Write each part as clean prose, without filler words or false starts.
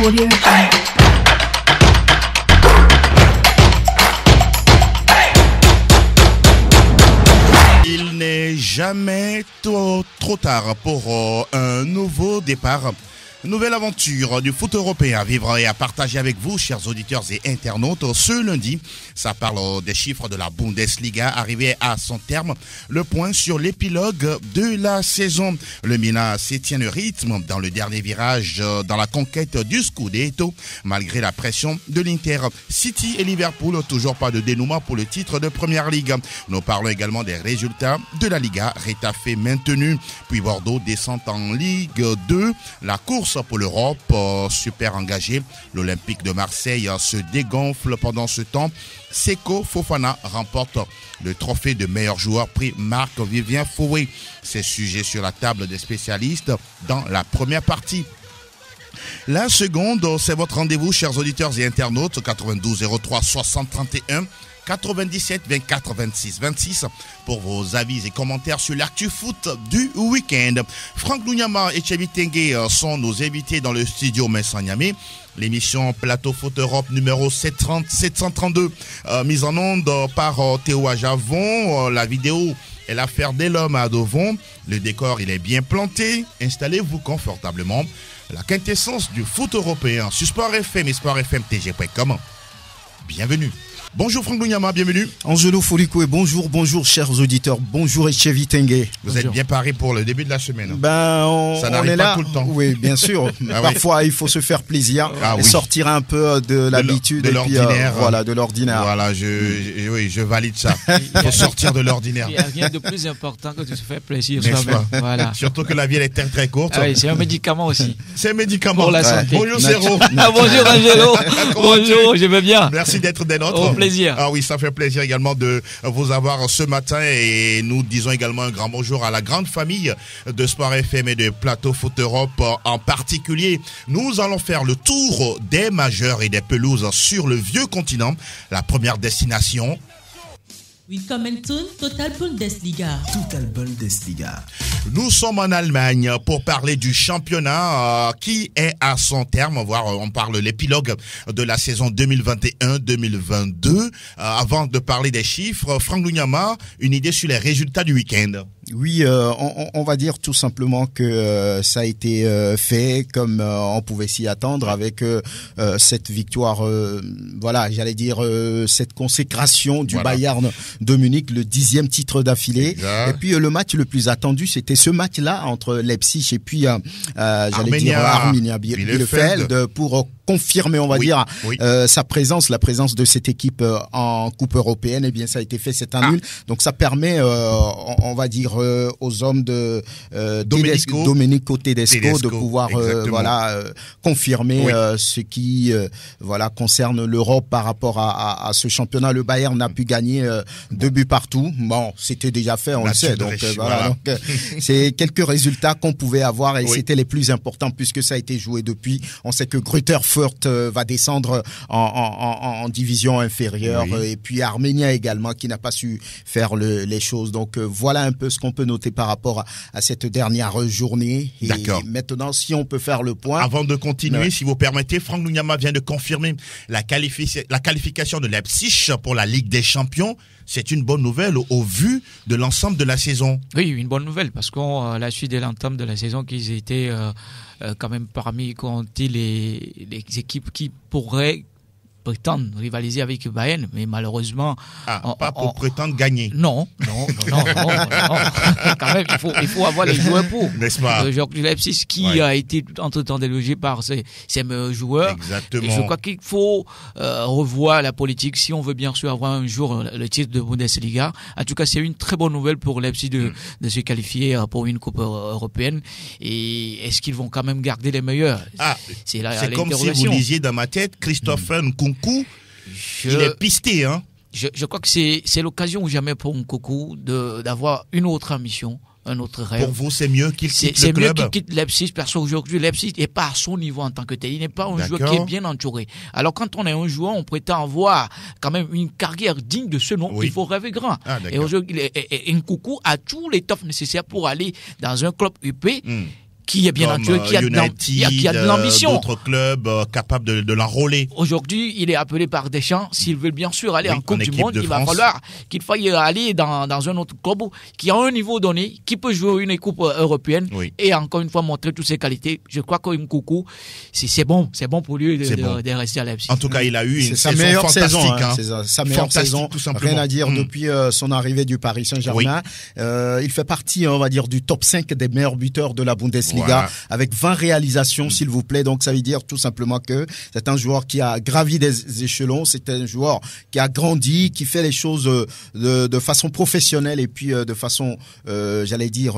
Audio Jungle. Il n'est jamais trop tard pour un nouveau départ. Nouvelle aventure du foot européen à vivre et à partager avec vous, chers auditeurs et internautes. Ce lundi, ça parle des chiffres de la Bundesliga arrivés à son terme. Le point sur l'épilogue de la saison. Le Milan tient le rythme dans le dernier virage dans la conquête du Scudetto, malgré la pression de l'Inter. City et Liverpool, toujours pas de dénouement pour le titre de Première Ligue. Nous parlons également des résultats de la Liga. Retafe maintenu, puis Bordeaux descend en Ligue 2. La course pour l'Europe, super engagé. L'Olympique de Marseille se dégonfle pendant ce temps. Seko Fofana remporte le trophée de meilleur joueur prix Marc-Vivien Foué. C'est sujet sur la table des spécialistes dans la première partie. La seconde, c'est votre rendez-vous, chers auditeurs et internautes, 92 03 60 31. 97 24 26 26 pour vos avis et commentaires sur l'actu foot du week-end. Franck Lunyama et Tchevi Tengue sont nos invités dans le studio Messanyamé. L'émission Plateau Foot Europe numéro 732 mise en onde par Théo Ajavon. La vidéo est l'affaire d'Elhomme à Dovon. Le décor, il est bien planté. Installez-vous confortablement. La quintessence du foot européen sur Sport FM et sportfmtg.com. Bienvenue. Bonjour Franck Lunyama, bienvenue. Angelo Folico et bonjour chers auditeurs, bonjour Tchevi Tengue. Vous êtes bien paré pour le début de la semaine. Ça n'arrive pas tout le temps. Oui, bien sûr. Parfois, il faut se faire plaisir et sortir un peu de l'habitude. De l'ordinaire. Voilà, de l'ordinaire. Voilà, je valide ça. Il faut sortir de l'ordinaire. Il n'y a rien de plus important que de se faire plaisir soi-même. Voilà. Surtout que la vie elle est très très courte. Ah oui, c'est un médicament aussi. C'est un médicament. Pour la santé. Bonjour Zéro. Bonjour Angelo. Bonjour, je vais bien. Merci d'être des nôtres. Au plaisir. Ah oui, ça fait plaisir également de vous avoir ce matin et nous disons également un grand bonjour à la grande famille de Sport FM et de Plateau Foot Europe en particulier. Nous allons faire le tour des majeurs et des pelouses sur le vieux continent. La première destination. Willkommen zum Total Bundesliga. Total Bundesliga. Nous sommes en Allemagne pour parler du championnat qui est à son terme. On parle de l'épilogue de la saison 2021-2022. Avant de parler des chiffres, Franck Lunyama, une idée sur les résultats du week-end. Oui, on va dire tout simplement que ça a été fait comme on pouvait s'y attendre avec cette victoire, cette consécration du Bayern de Munich, le 10e titre d'affilée. Exact. Et puis le match le plus attendu, c'était ce match-là entre Leipzig et puis Arminia Bielefeld pour confirmer, on va dire, sa présence, la présence de cette équipe en Coupe européenne. Eh bien, ça a été fait, c'est un nul. Donc, ça permet, on va dire, aux hommes de Domenico Tedesco de pouvoir, confirmer ce qui, concerne l'Europe par rapport à ce championnat. Le Bayern n'a pu gagner 2 buts partout. Bon, c'était déjà fait, on le sait. Donc, Donc, c'est quelques résultats qu'on pouvait avoir et c'était les plus importants puisque ça a été joué depuis. On sait que Grutterfurt va descendre en division inférieure et puis Arminia également qui n'a pas su faire les choses. Donc voilà un peu ce qu'on peut noter par rapport à cette dernière journée. Et maintenant, si on peut faire le point. Avant de continuer, si vous permettez, Franck Lunyama vient de confirmer la qualification de Leipzig pour la Ligue des Champions. C'est une bonne nouvelle au vu de l'ensemble de la saison. Oui, une bonne nouvelle parce qu'à la suite de l'entame de la saison, qu'ils étaient quand même parmi les équipes qui pourraient prétendre rivaliser avec Bayern, mais malheureusement... pas pour prétendre gagner. Non. Quand même, il faut avoir les joueurs pour. N'est-ce pas? Aujourd'hui, Leipzig qui a été entre-temps délogé par ses meilleurs joueurs. Exactement. Et je crois qu'il faut revoir la politique si on veut bien sûr avoir un jour le titre de Bundesliga. En tout cas, c'est une très bonne nouvelle pour Leipzig de se qualifier pour une Coupe européenne. Et est-ce qu'ils vont quand même garder les meilleurs? C'est comme si vous lisiez dans ma tête Christopher Nkunku. Il est pisté, hein. Je crois que c'est l'occasion ou jamais pour Nkunku d'avoir une autre ambition, un autre rêve. Pour vous, c'est mieux qu'il quitte le club? C'est mieux qu'il quitte Leipzig, parce qu'aujourd'hui, Leipzig n'est pas à son niveau en tant que tel. Il n'est pas un joueur qui est bien entouré. Alors, quand on est un joueur, on prétend avoir quand même une carrière digne de ce nom. Il faut rêver grand. Et aujourd'hui, Nkunku a tous les tops nécessaires pour aller dans un club UP. qui est bien entouré, qui a de l'ambition. D'autres clubs capables de l'enrôler. Aujourd'hui, il est appelé par Deschamps. S'il veut bien sûr aller en Coupe du Monde, il va falloir qu'il faille aller dans un autre club qui a un niveau donné, qui peut jouer une coupe européenne et encore une fois montrer toutes ses qualités. Je crois qu'Nkunku, c'est bon pour lui de rester à Leipzig. En tout cas, il a eu une sa meilleure saison. Sa meilleure saison, tout simplement. Rien à dire depuis son arrivée du Paris Saint-Germain. Il fait partie, on va dire, du top 5 des meilleurs buteurs de la Bundesliga avec 20 réalisations, s'il vous plaît. Donc, ça veut dire tout simplement que c'est un joueur qui a gravi des échelons. C'est un joueur qui a grandi, qui fait les choses de façon professionnelle et puis de façon, j'allais dire,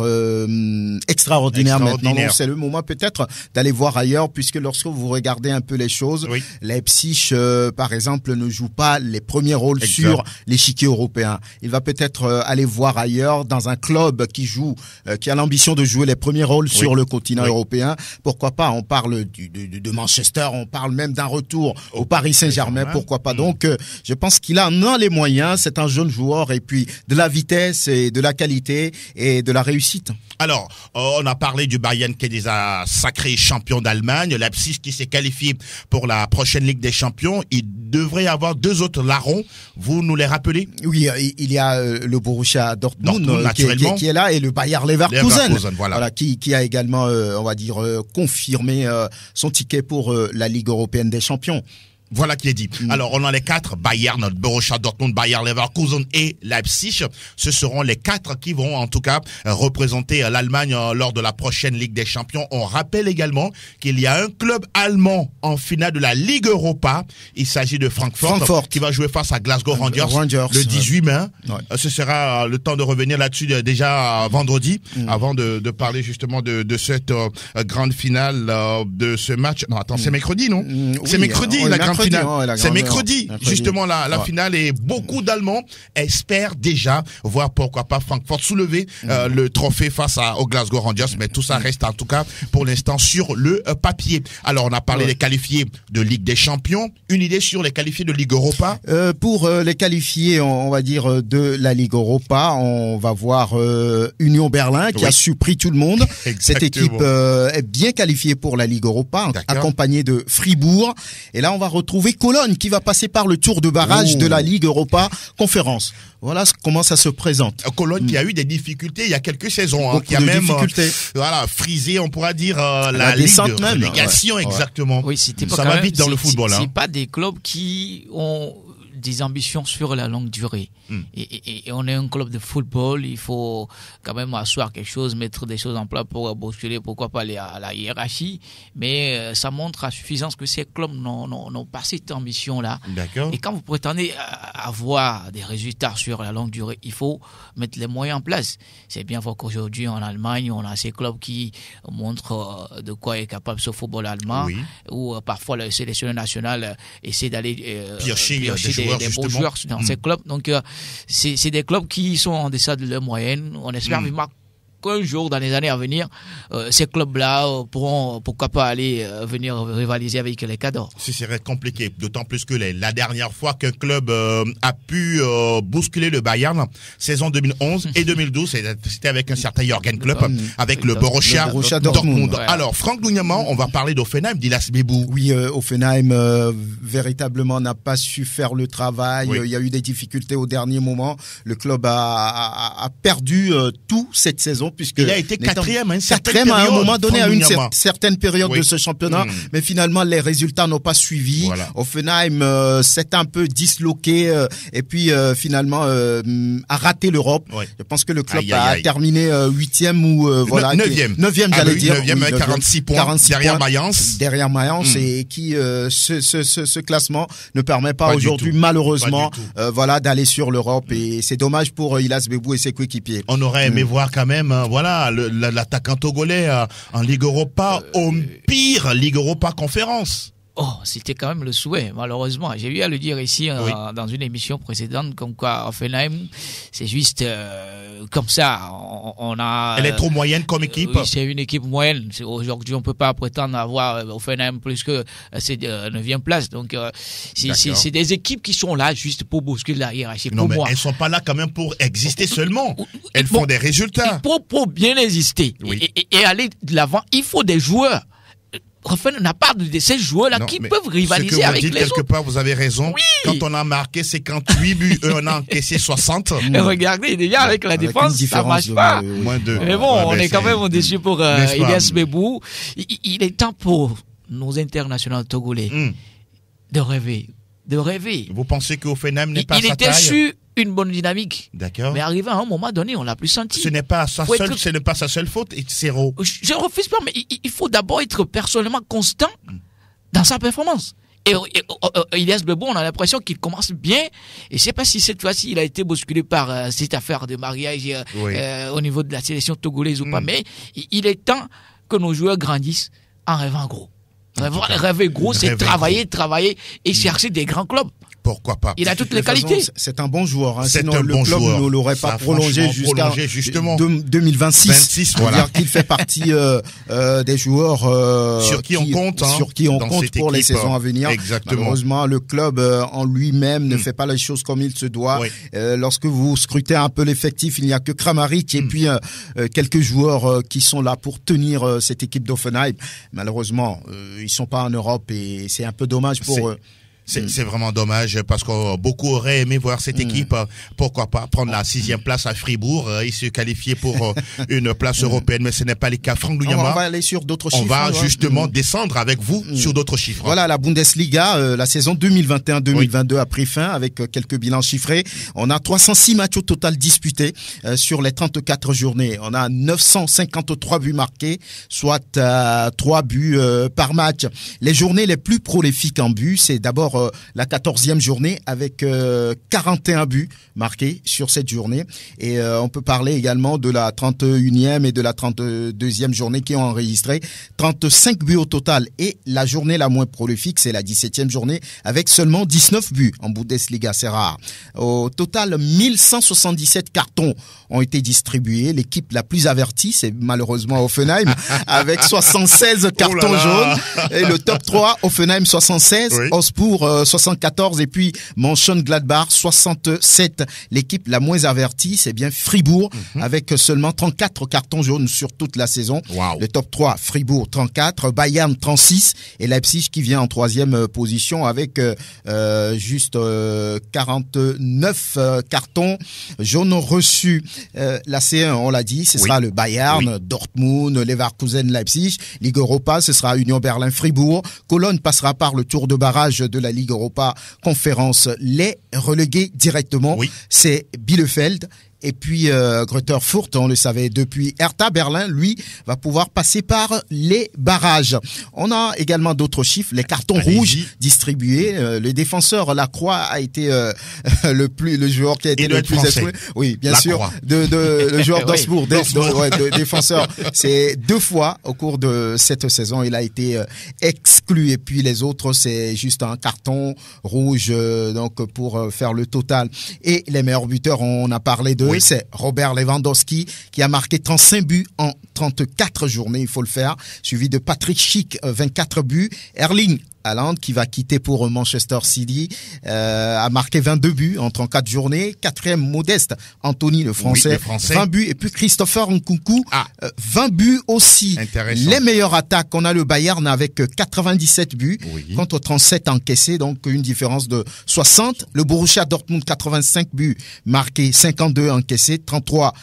extraordinaire maintenant. Donc, c'est le moment peut-être d'aller voir ailleurs, puisque lorsque vous regardez un peu les choses, Leipzig, par exemple, ne joue pas les premiers rôles sur l'échiquier européen. Il va peut-être aller voir ailleurs dans un club qui a l'ambition de jouer les premiers rôles sur le continent européen. Pourquoi pas? On parle de Manchester, on parle même d'un retour au Paris Saint-Germain. Pourquoi pas? Donc, je pense qu'il en a les moyens. C'est un jeune joueur et puis de la vitesse et de la qualité et de la réussite. Alors, on a parlé du Bayern qui est déjà sacré champion d'Allemagne, Leipzig qui s'est qualifié pour la prochaine Ligue des Champions. Il devrait y avoir 2 autres larrons. Vous nous les rappelez? Oui, il y a le Borussia Dortmund qui est là et le Bayer Leverkusen voilà, qui a également, on va dire, confirmé son ticket pour la Ligue européenne des champions. Voilà qui est dit. Alors, on a les 4, Bayern, Borussia Dortmund, Bayer Leverkusen et Leipzig. Ce seront les 4 qui vont, en tout cas, représenter l'Allemagne lors de la prochaine Ligue des Champions. On rappelle également qu'il y a un club allemand en finale de la Ligue Europa. Il s'agit de Francfort qui va jouer face à Glasgow Rangers le 18 mai. Ce sera le temps de revenir là-dessus déjà vendredi, avant de parler justement de cette grande finale de ce match. Non, attends, c'est mercredi, non? C'est mercredi, la grande finale. C'est mercredi, justement, la finale, et beaucoup d'Allemands espèrent déjà voir pourquoi pas Francfort soulever le trophée face au Glasgow Rangers, mais tout ça reste en tout cas pour l'instant sur le papier. Alors, on a parlé des qualifiés de Ligue des Champions. Une idée sur les qualifiés de Ligue Europa? Pour les qualifiés, on va dire, de la Ligue Europa, on va voir Union Berlin qui a surpris tout le monde. Cette équipe est bien qualifiée pour la Ligue Europa, accompagnée de Fribourg. Et là, on va retrouver Cologne qui va passer par le tour de barrage de la Ligue Europa Conférence. Voilà comment ça se présente. Cologne qui a eu des difficultés il y a quelques saisons, qui a même frisé, on pourra dire, la Ligue de relégation, exactement. Oui, ça va vite dans le football. C'est pas des clubs qui ont des ambitions sur la longue durée. Et on est un club de football, il faut quand même asseoir quelque chose, mettre des choses en place pour bousculer, pourquoi pas aller à la hiérarchie, mais ça montre à suffisance que ces clubs n'ont pas cette ambition-là. D'accord. Et quand vous prétendez avoir des résultats sur la longue durée, il faut mettre les moyens en place. C'est bien voir qu'aujourd'hui en Allemagne, on a ces clubs qui montrent de quoi est capable ce football allemand, où parfois le sélectionneur national essaie d'aller piocher des bons joueurs dans ces clubs. Donc, c'est des clubs qui sont en deçà de leur moyenne. On espère vivement qu'un jour, dans les années à venir, ces clubs-là pourront, pourquoi pas, aller venir rivaliser avec les cadors. Ce serait compliqué, d'autant plus que la dernière fois qu'un club a pu bousculer le Bayern, saison 2011 et 2012, c'était avec un certain Jürgen Klopp, avec le Borussia Dortmund. Alors, Franck Dougnamant, on va parler d'Hoffenheim, d'Ilas Bebou. Oui, Hoffenheim véritablement n'a pas su faire le travail. Il y a eu des difficultés au dernier moment. Le club a perdu tout cette saison, puisqu'il a été quatrième à un moment donné, à une certaine période de ce championnat, mais finalement les résultats n'ont pas suivi. Hoffenheim s'est un peu disloqué et puis finalement a raté l'Europe. Je pense que le club a terminé 8e ou 9e, j'allais dire. 9e avec 46 points derrière Mayence. Derrière Mayence, et qui ce classement ne permet pas aujourd'hui malheureusement d'aller sur l'Europe, et c'est dommage pour Ilas Bebou et ses coéquipiers. On aurait aimé voir quand même l'attaquant togolais en Ligue Europa, au pire Ligue Europa Conférence. Oh, c'était quand même le souhait, malheureusement. J'ai eu à le dire ici dans une émission précédente, comme quoi Offenheim, c'est juste comme ça. On a. Elle est trop moyenne comme équipe. Oui, c'est une équipe moyenne. Aujourd'hui, on peut pas prétendre avoir Offenheim plus que c'est 9e place. Donc, c'est des équipes qui sont là juste pour bousculer la hiérarchie. Non, pour mais moi. elles sont pas là quand même pour exister seulement. Elles font des résultats. Pour bien exister et aller de l'avant, il faut des joueurs. Enfin, on n'a pas de ces joueurs-là qui peuvent rivaliser avec les autres. Quelque part, vous avez raison. Oui. Quand on a marqué 58 buts, on a encaissé 60. Et regardez, déjà, avec la défense, ça marche pas. Mais bon, on est quand même au-dessus pour Ilyes Bebou. Il est temps pour nos internationaux togolais de rêver. Vous pensez qu'Offenheim n'est pas sa taille? Il était sur une bonne dynamique. D'accord. Mais arrivé à un moment donné, on l'a plus senti. Ce n'est pas sa seule faute, Zéro. Je refuse pas, mais il faut d'abord être personnellement constant dans sa performance. Et Ilyes Bebou, on a l'impression qu'il commence bien. Et je sais pas si cette fois-ci, il a été bousculé par cette affaire de mariage au niveau de la sélection togolaise ou pas. Mais il est temps que nos joueurs grandissent en rêvant gros. Rêver gros, c'est travailler et chercher des grands clubs. Pourquoi pas? Il a toutes les qualités. C'est un bon joueur. C'est sinon, un le bon club joueur. ne l'aurait pas prolongé jusqu'à 2026. Voilà. C'est-à-dire qu'il fait partie des joueurs sur qui on compte pour les saisons à venir. Exactement. Malheureusement, le club en lui-même ne fait pas les choses comme il se doit. Oui. Lorsque vous scrutez un peu l'effectif, il n'y a que Kramaric et puis quelques joueurs qui sont là pour tenir cette équipe d'Offenheim. Malheureusement, ils sont pas en Europe et c'est un peu dommage pour eux. C'est vraiment dommage parce que beaucoup auraient aimé voir cette équipe, pourquoi pas, prendre la 6e place à Fribourg et se qualifier pour une place européenne, mais ce n'est pas le cas. Franck Luyama, on va aller sur d'autres chiffres. On va justement descendre avec vous sur d'autres chiffres. Voilà, la Bundesliga, la saison 2021-2022 a pris fin avec quelques bilans chiffrés. On a 306 matchs au total disputés sur les 34 journées. On a 953 buts marqués, soit 3 buts par match. Les journées les plus prolifiques en buts, c'est d'abord la 14e journée avec 41 buts marqués sur cette journée. Et on peut parler également de la 31e et de la 32e journée qui ont enregistré 35 buts au total. Et la journée la moins prolifique, c'est la 17e journée avec seulement 19 buts en Bundesliga. C'est rare. Au total, 1177 cartons ont été distribués. L'équipe la plus avertie, c'est malheureusement Offenheim avec 76 cartons jaunes. Et le top 3, Offenheim 76, Augsbourg 74 et puis Mönchengladbach 67. L'équipe la moins avertie, c'est bien Fribourg avec seulement 34 cartons jaunes sur toute la saison. Wow. Le top 3, Fribourg 34, Bayern 36 et Leipzig qui vient en 3e position avec juste 49 cartons jaunes reçus. La C1, on l'a dit, ce sera le Bayern, Dortmund, Leverkusen, Leipzig. Ligue Europa, ce sera Union Berlin, Fribourg. Cologne passera par le tour de barrage de la Ligue Europa Conférence. Les relégués directement, c'est Bielefeld. Et puis Greuther Fürth, on le savait depuis. Hertha Berlin, lui, va pouvoir passer par les barrages. On a également d'autres chiffres, les cartons rouges distribués. Le défenseur Lacroix a été le joueur qui a été le plus exploité. Oui, bien sûr. Le joueur d'Augsbourg, défenseur. C'est 2 fois au cours de cette saison, il a été exclu. Et puis les autres, c'est juste un carton rouge, donc pour faire le total. Et les meilleurs buteurs, on a parlé de c'est Robert Lewandowski qui a marqué 35 buts en 34 journées, il faut le faire, suivi de Patrick Schick, 24 buts, Erling Haaland qui va quitter pour Manchester City a marqué 22 buts en 34 journées. 4e Modeste Anthony le français, 20 buts et puis Christopher Nkunku 20 buts aussi. Les meilleures attaques, on a le Bayern avec 97 buts contre 37 encaissés, donc une différence de 60. Le Borussia Dortmund 85 buts marqués, 52 encaissés, 33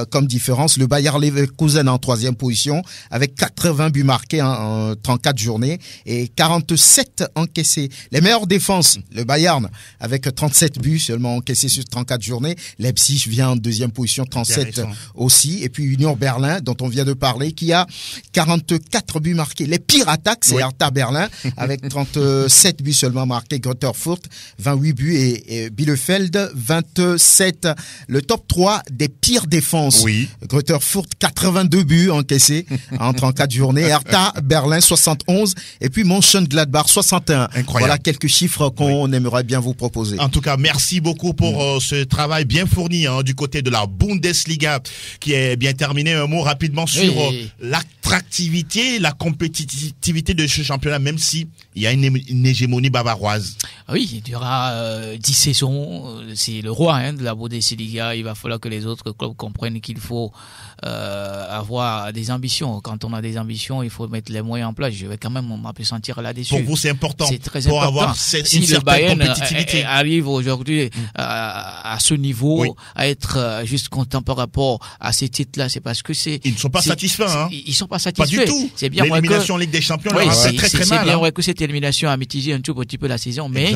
comme différence. Le Bayer Leverkusen en 3e position avec 80 buts marqués en 34 journées et 47 encaissés. Les meilleures défenses, le Bayern avec 37 buts seulement encaissés sur 34 journées. Leipzig vient en 2e position, 37 aussi. Et puis Union Berlin, dont on vient de parler, qui a 44 buts marqués. Les pires attaques, c'est Hertha Berlin avec 37 buts seulement marqués. Greuther Fürth, 28 buts et Bielefeld, 27. Le top 3 des pires défenses. Greuther Fürth, 82 buts encaissés en 34 journées. Hertha Berlin, 71. Et puis Mönchengladbach 61. Incroyable. Voilà quelques chiffres qu'on aimerait bien vous proposer. En tout cas, merci beaucoup pour ce travail bien fourni du côté de la Bundesliga qui est bien terminé. Un mot rapidement sur l'attractivité, la compétitivité de ce championnat, même si il y a une hégémonie bavaroise. Oui, il y aura 10 saisons. C'est le roi de la Bundesliga. Il va falloir que les autres clubs comprennent qu'il faut avoir des ambitions. Quand on a des ambitions, il faut mettre les moyens en place. Je vais quand même m'appesantir là-dessus. Pour vous, c'est important. C'est très pour important. Avoir si une le certaine Bayern compétitivité arrive aujourd'hui à ce niveau, à être juste content par rapport à ces titres-là, c'est parce que ils ne sont pas satisfaits. Ils sont pas satisfaits. Pas du tout. C'est bien l'élimination en Ligue des Champions leur a fait très très mal. C'est bien vrai que cette élimination a mitigé un tout petit peu la saison, mais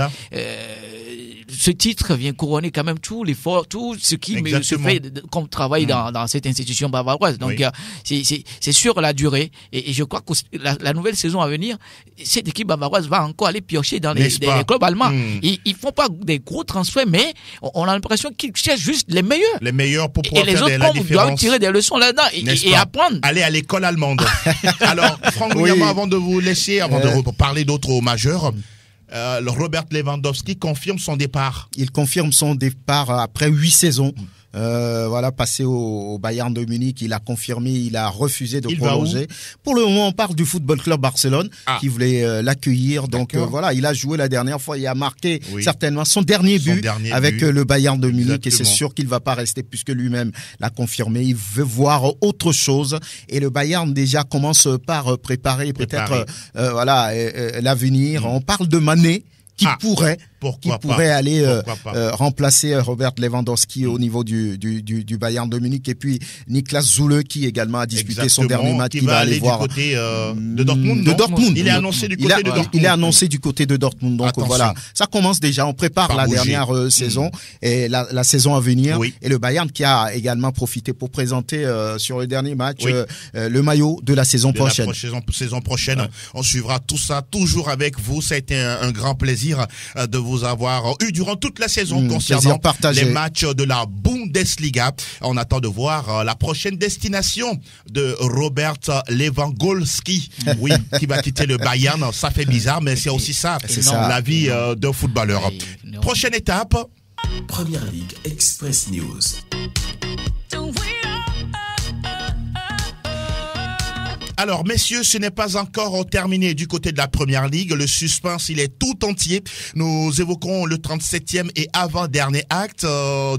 ce titre vient couronner quand même tout l'effort, tout ce qui se fait comme travail dans cette institution bavaroise. Donc, c'est sur la durée. Et je crois que la nouvelle saison à venir, cette équipe bavaroise va encore aller piocher dans les clubs allemands. Ils font pas des gros transferts, mais on a l'impression qu'ils cherchent juste les meilleurs. Les meilleurs pour pouvoir faire la différence. Et les autres doivent tirer des leçons là-dedans et apprendre. Aller à l'école allemande. Alors, Franck Luyama, avant de vous laisser, avant de parler d'autres majeurs, Robert Lewandowski confirme son départ. Il confirme son départ après 8 saisons. Passé au Bayern de Munich, il a confirmé, il a refusé de prolonger. Pour le moment, on parle du Football Club Barcelone qui voulait l'accueillir. Donc il a joué la dernière fois, il a marqué certainement son dernier but avec le Bayern de Munich. Et c'est sûr qu'il va pas rester puisque lui-même l'a confirmé. Il veut voir autre chose et le Bayern déjà commence par préparer peut-être l'avenir. On parle de Mané qui pourrait aller remplacer Robert Lewandowski au niveau du Bayern de Munich, et puis Niklas Süle qui également a disputé son dernier match, qui va aller voir du côté de Dortmund. Il est annoncé du côté de Dortmund. Il est annoncé du côté de Dortmund. Donc voilà, ça commence déjà. On prépare la dernière saison et la saison à venir. Et le Bayern qui a également profité pour présenter sur le dernier match le maillot de la saison prochaine. Saison prochaine, on suivra tout ça toujours avec vous. Ça a été un grand plaisir de vous avoir eu durant toute la saison concernant les matchs de la Bundesliga. On attend de voir la prochaine destination de Robert Lewandowski, qui va quitter le Bayern. Ça fait bizarre, mais c'est aussi ça, la vie d'un footballeur. Prochaine étape. Première Ligue Express News. Alors, messieurs, ce n'est pas encore terminé du côté de la Première Ligue. Le suspense, il est tout entier. Nous évoquerons le 37e et avant-dernier acte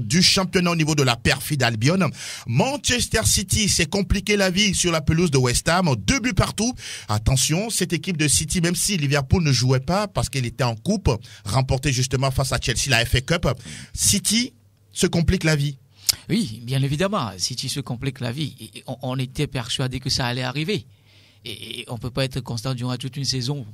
du championnat au niveau de la perfide Albion. Manchester City s'est compliqué la vie sur la pelouse de West Ham. 2 buts partout. Attention, cette équipe de City, même si Liverpool ne jouait pas parce qu'elle était en coupe, remportée justement face à Chelsea, la FA Cup, City se complique la vie. Oui, bien évidemment, City se complique la vie. On était persuadé que ça allait arriver. Et on peut pas être constant durant toute une saison.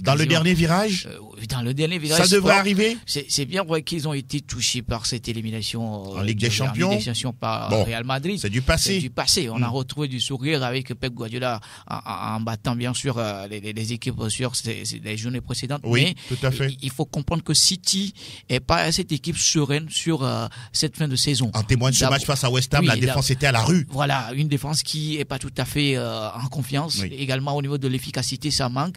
Dans le dernier virage dans le dernier virage. Ça devrait arriver. C'est bien vrai qu'ils ont été touchés par cette élimination en Ligue des Champions par Real Madrid. C'est du passé. On a retrouvé du sourire avec Pep Guardiola en battant bien sûr les équipes sur les journées précédentes. Oui, mais tout à fait. Il faut comprendre que City est pas cette équipe sereine sur cette fin de saison. En témoigne ce match face à West Ham, la défense était à la rue. Voilà, une défense qui est pas tout à fait en confiance. Également au niveau de l'efficacité, ça manque.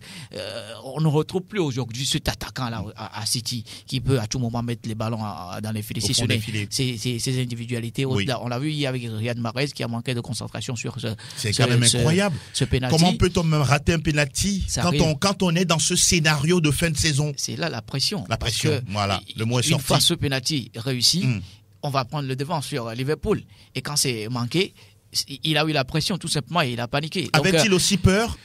On ne retrouve plus aujourd'hui cet attaquant là à City qui peut à tout moment mettre les ballons dans les filets. Ces individualités. On l'a vu hier avec Riyad Mahrez qui a manqué de concentration sur c'est quand même incroyable. Ce penalty. Comment peut-on même rater un penalty quand on est dans ce scénario de fin de saison? C'est là la pression. La pression, voilà. Le mot est sorti. Une fois ce penalty réussi, on va prendre le devant sur Liverpool. Et quand c'est manqué, il a eu la pression tout simplement et il a paniqué. Avait-il aussi peur?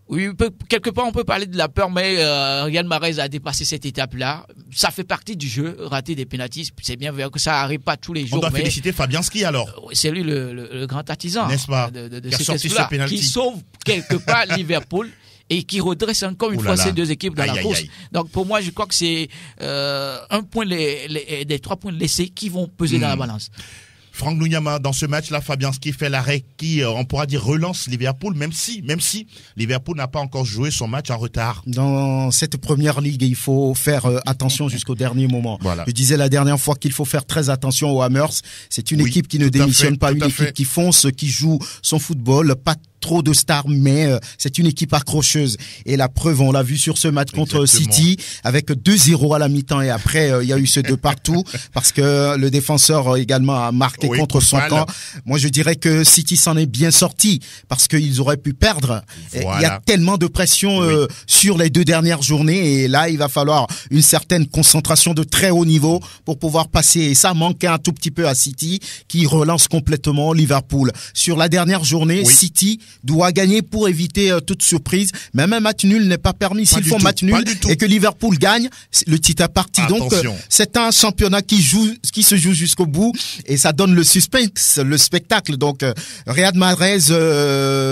Oui, quelque part on peut parler de la peur, mais Riyad Mahrez a dépassé cette étape-là. Ça fait partie du jeu, rater des pénaltys. C'est bien vrai que ça arrive pas tous les jours. On doit féliciter Fabianski alors. C'est lui le grand artisan, n'est-ce pas, qui a sorti ce penalty, qui sauve quelque part Liverpool et qui redresse encore une fois ces deux équipes dans la course. Donc pour moi, je crois que c'est un point des 3 points laissés qui vont peser dans la balance. Franck Luyama, dans ce match-là, Fabianski fait l'arrêt qui, on pourra dire, relance Liverpool, même si Liverpool n'a pas encore joué son match en retard. Dans cette première ligue, il faut faire attention jusqu'au dernier moment. Voilà. Je disais la dernière fois qu'il faut faire très attention aux Hammers. C'est une équipe qui ne démissionne pas, une équipe qui fonce, qui joue son football, pas trop de stars, mais c'est une équipe accrocheuse. Et la preuve, on l'a vu sur ce match contre City, avec 2-0 à la mi-temps, et après, il y a eu ce 2 partout, parce que le défenseur également a marqué contre son camp. Moi, je dirais que City s'en est bien sorti, parce qu'ils auraient pu perdre. Voilà. Il y a tellement de pression sur les 2 dernières journées, et là, il va falloir une certaine concentration de très haut niveau pour pouvoir passer. Et ça manquait un tout petit peu à City, qui relance complètement Liverpool. Sur la dernière journée, City doit gagner pour éviter toute surprise. Même un match nul n'est pas permis. S'ils font match nul et que Liverpool gagne, le titre est parti. Donc, c'est un championnat qui se joue jusqu'au bout, et ça donne le suspense, le spectacle. Donc, Riyad Mahrez,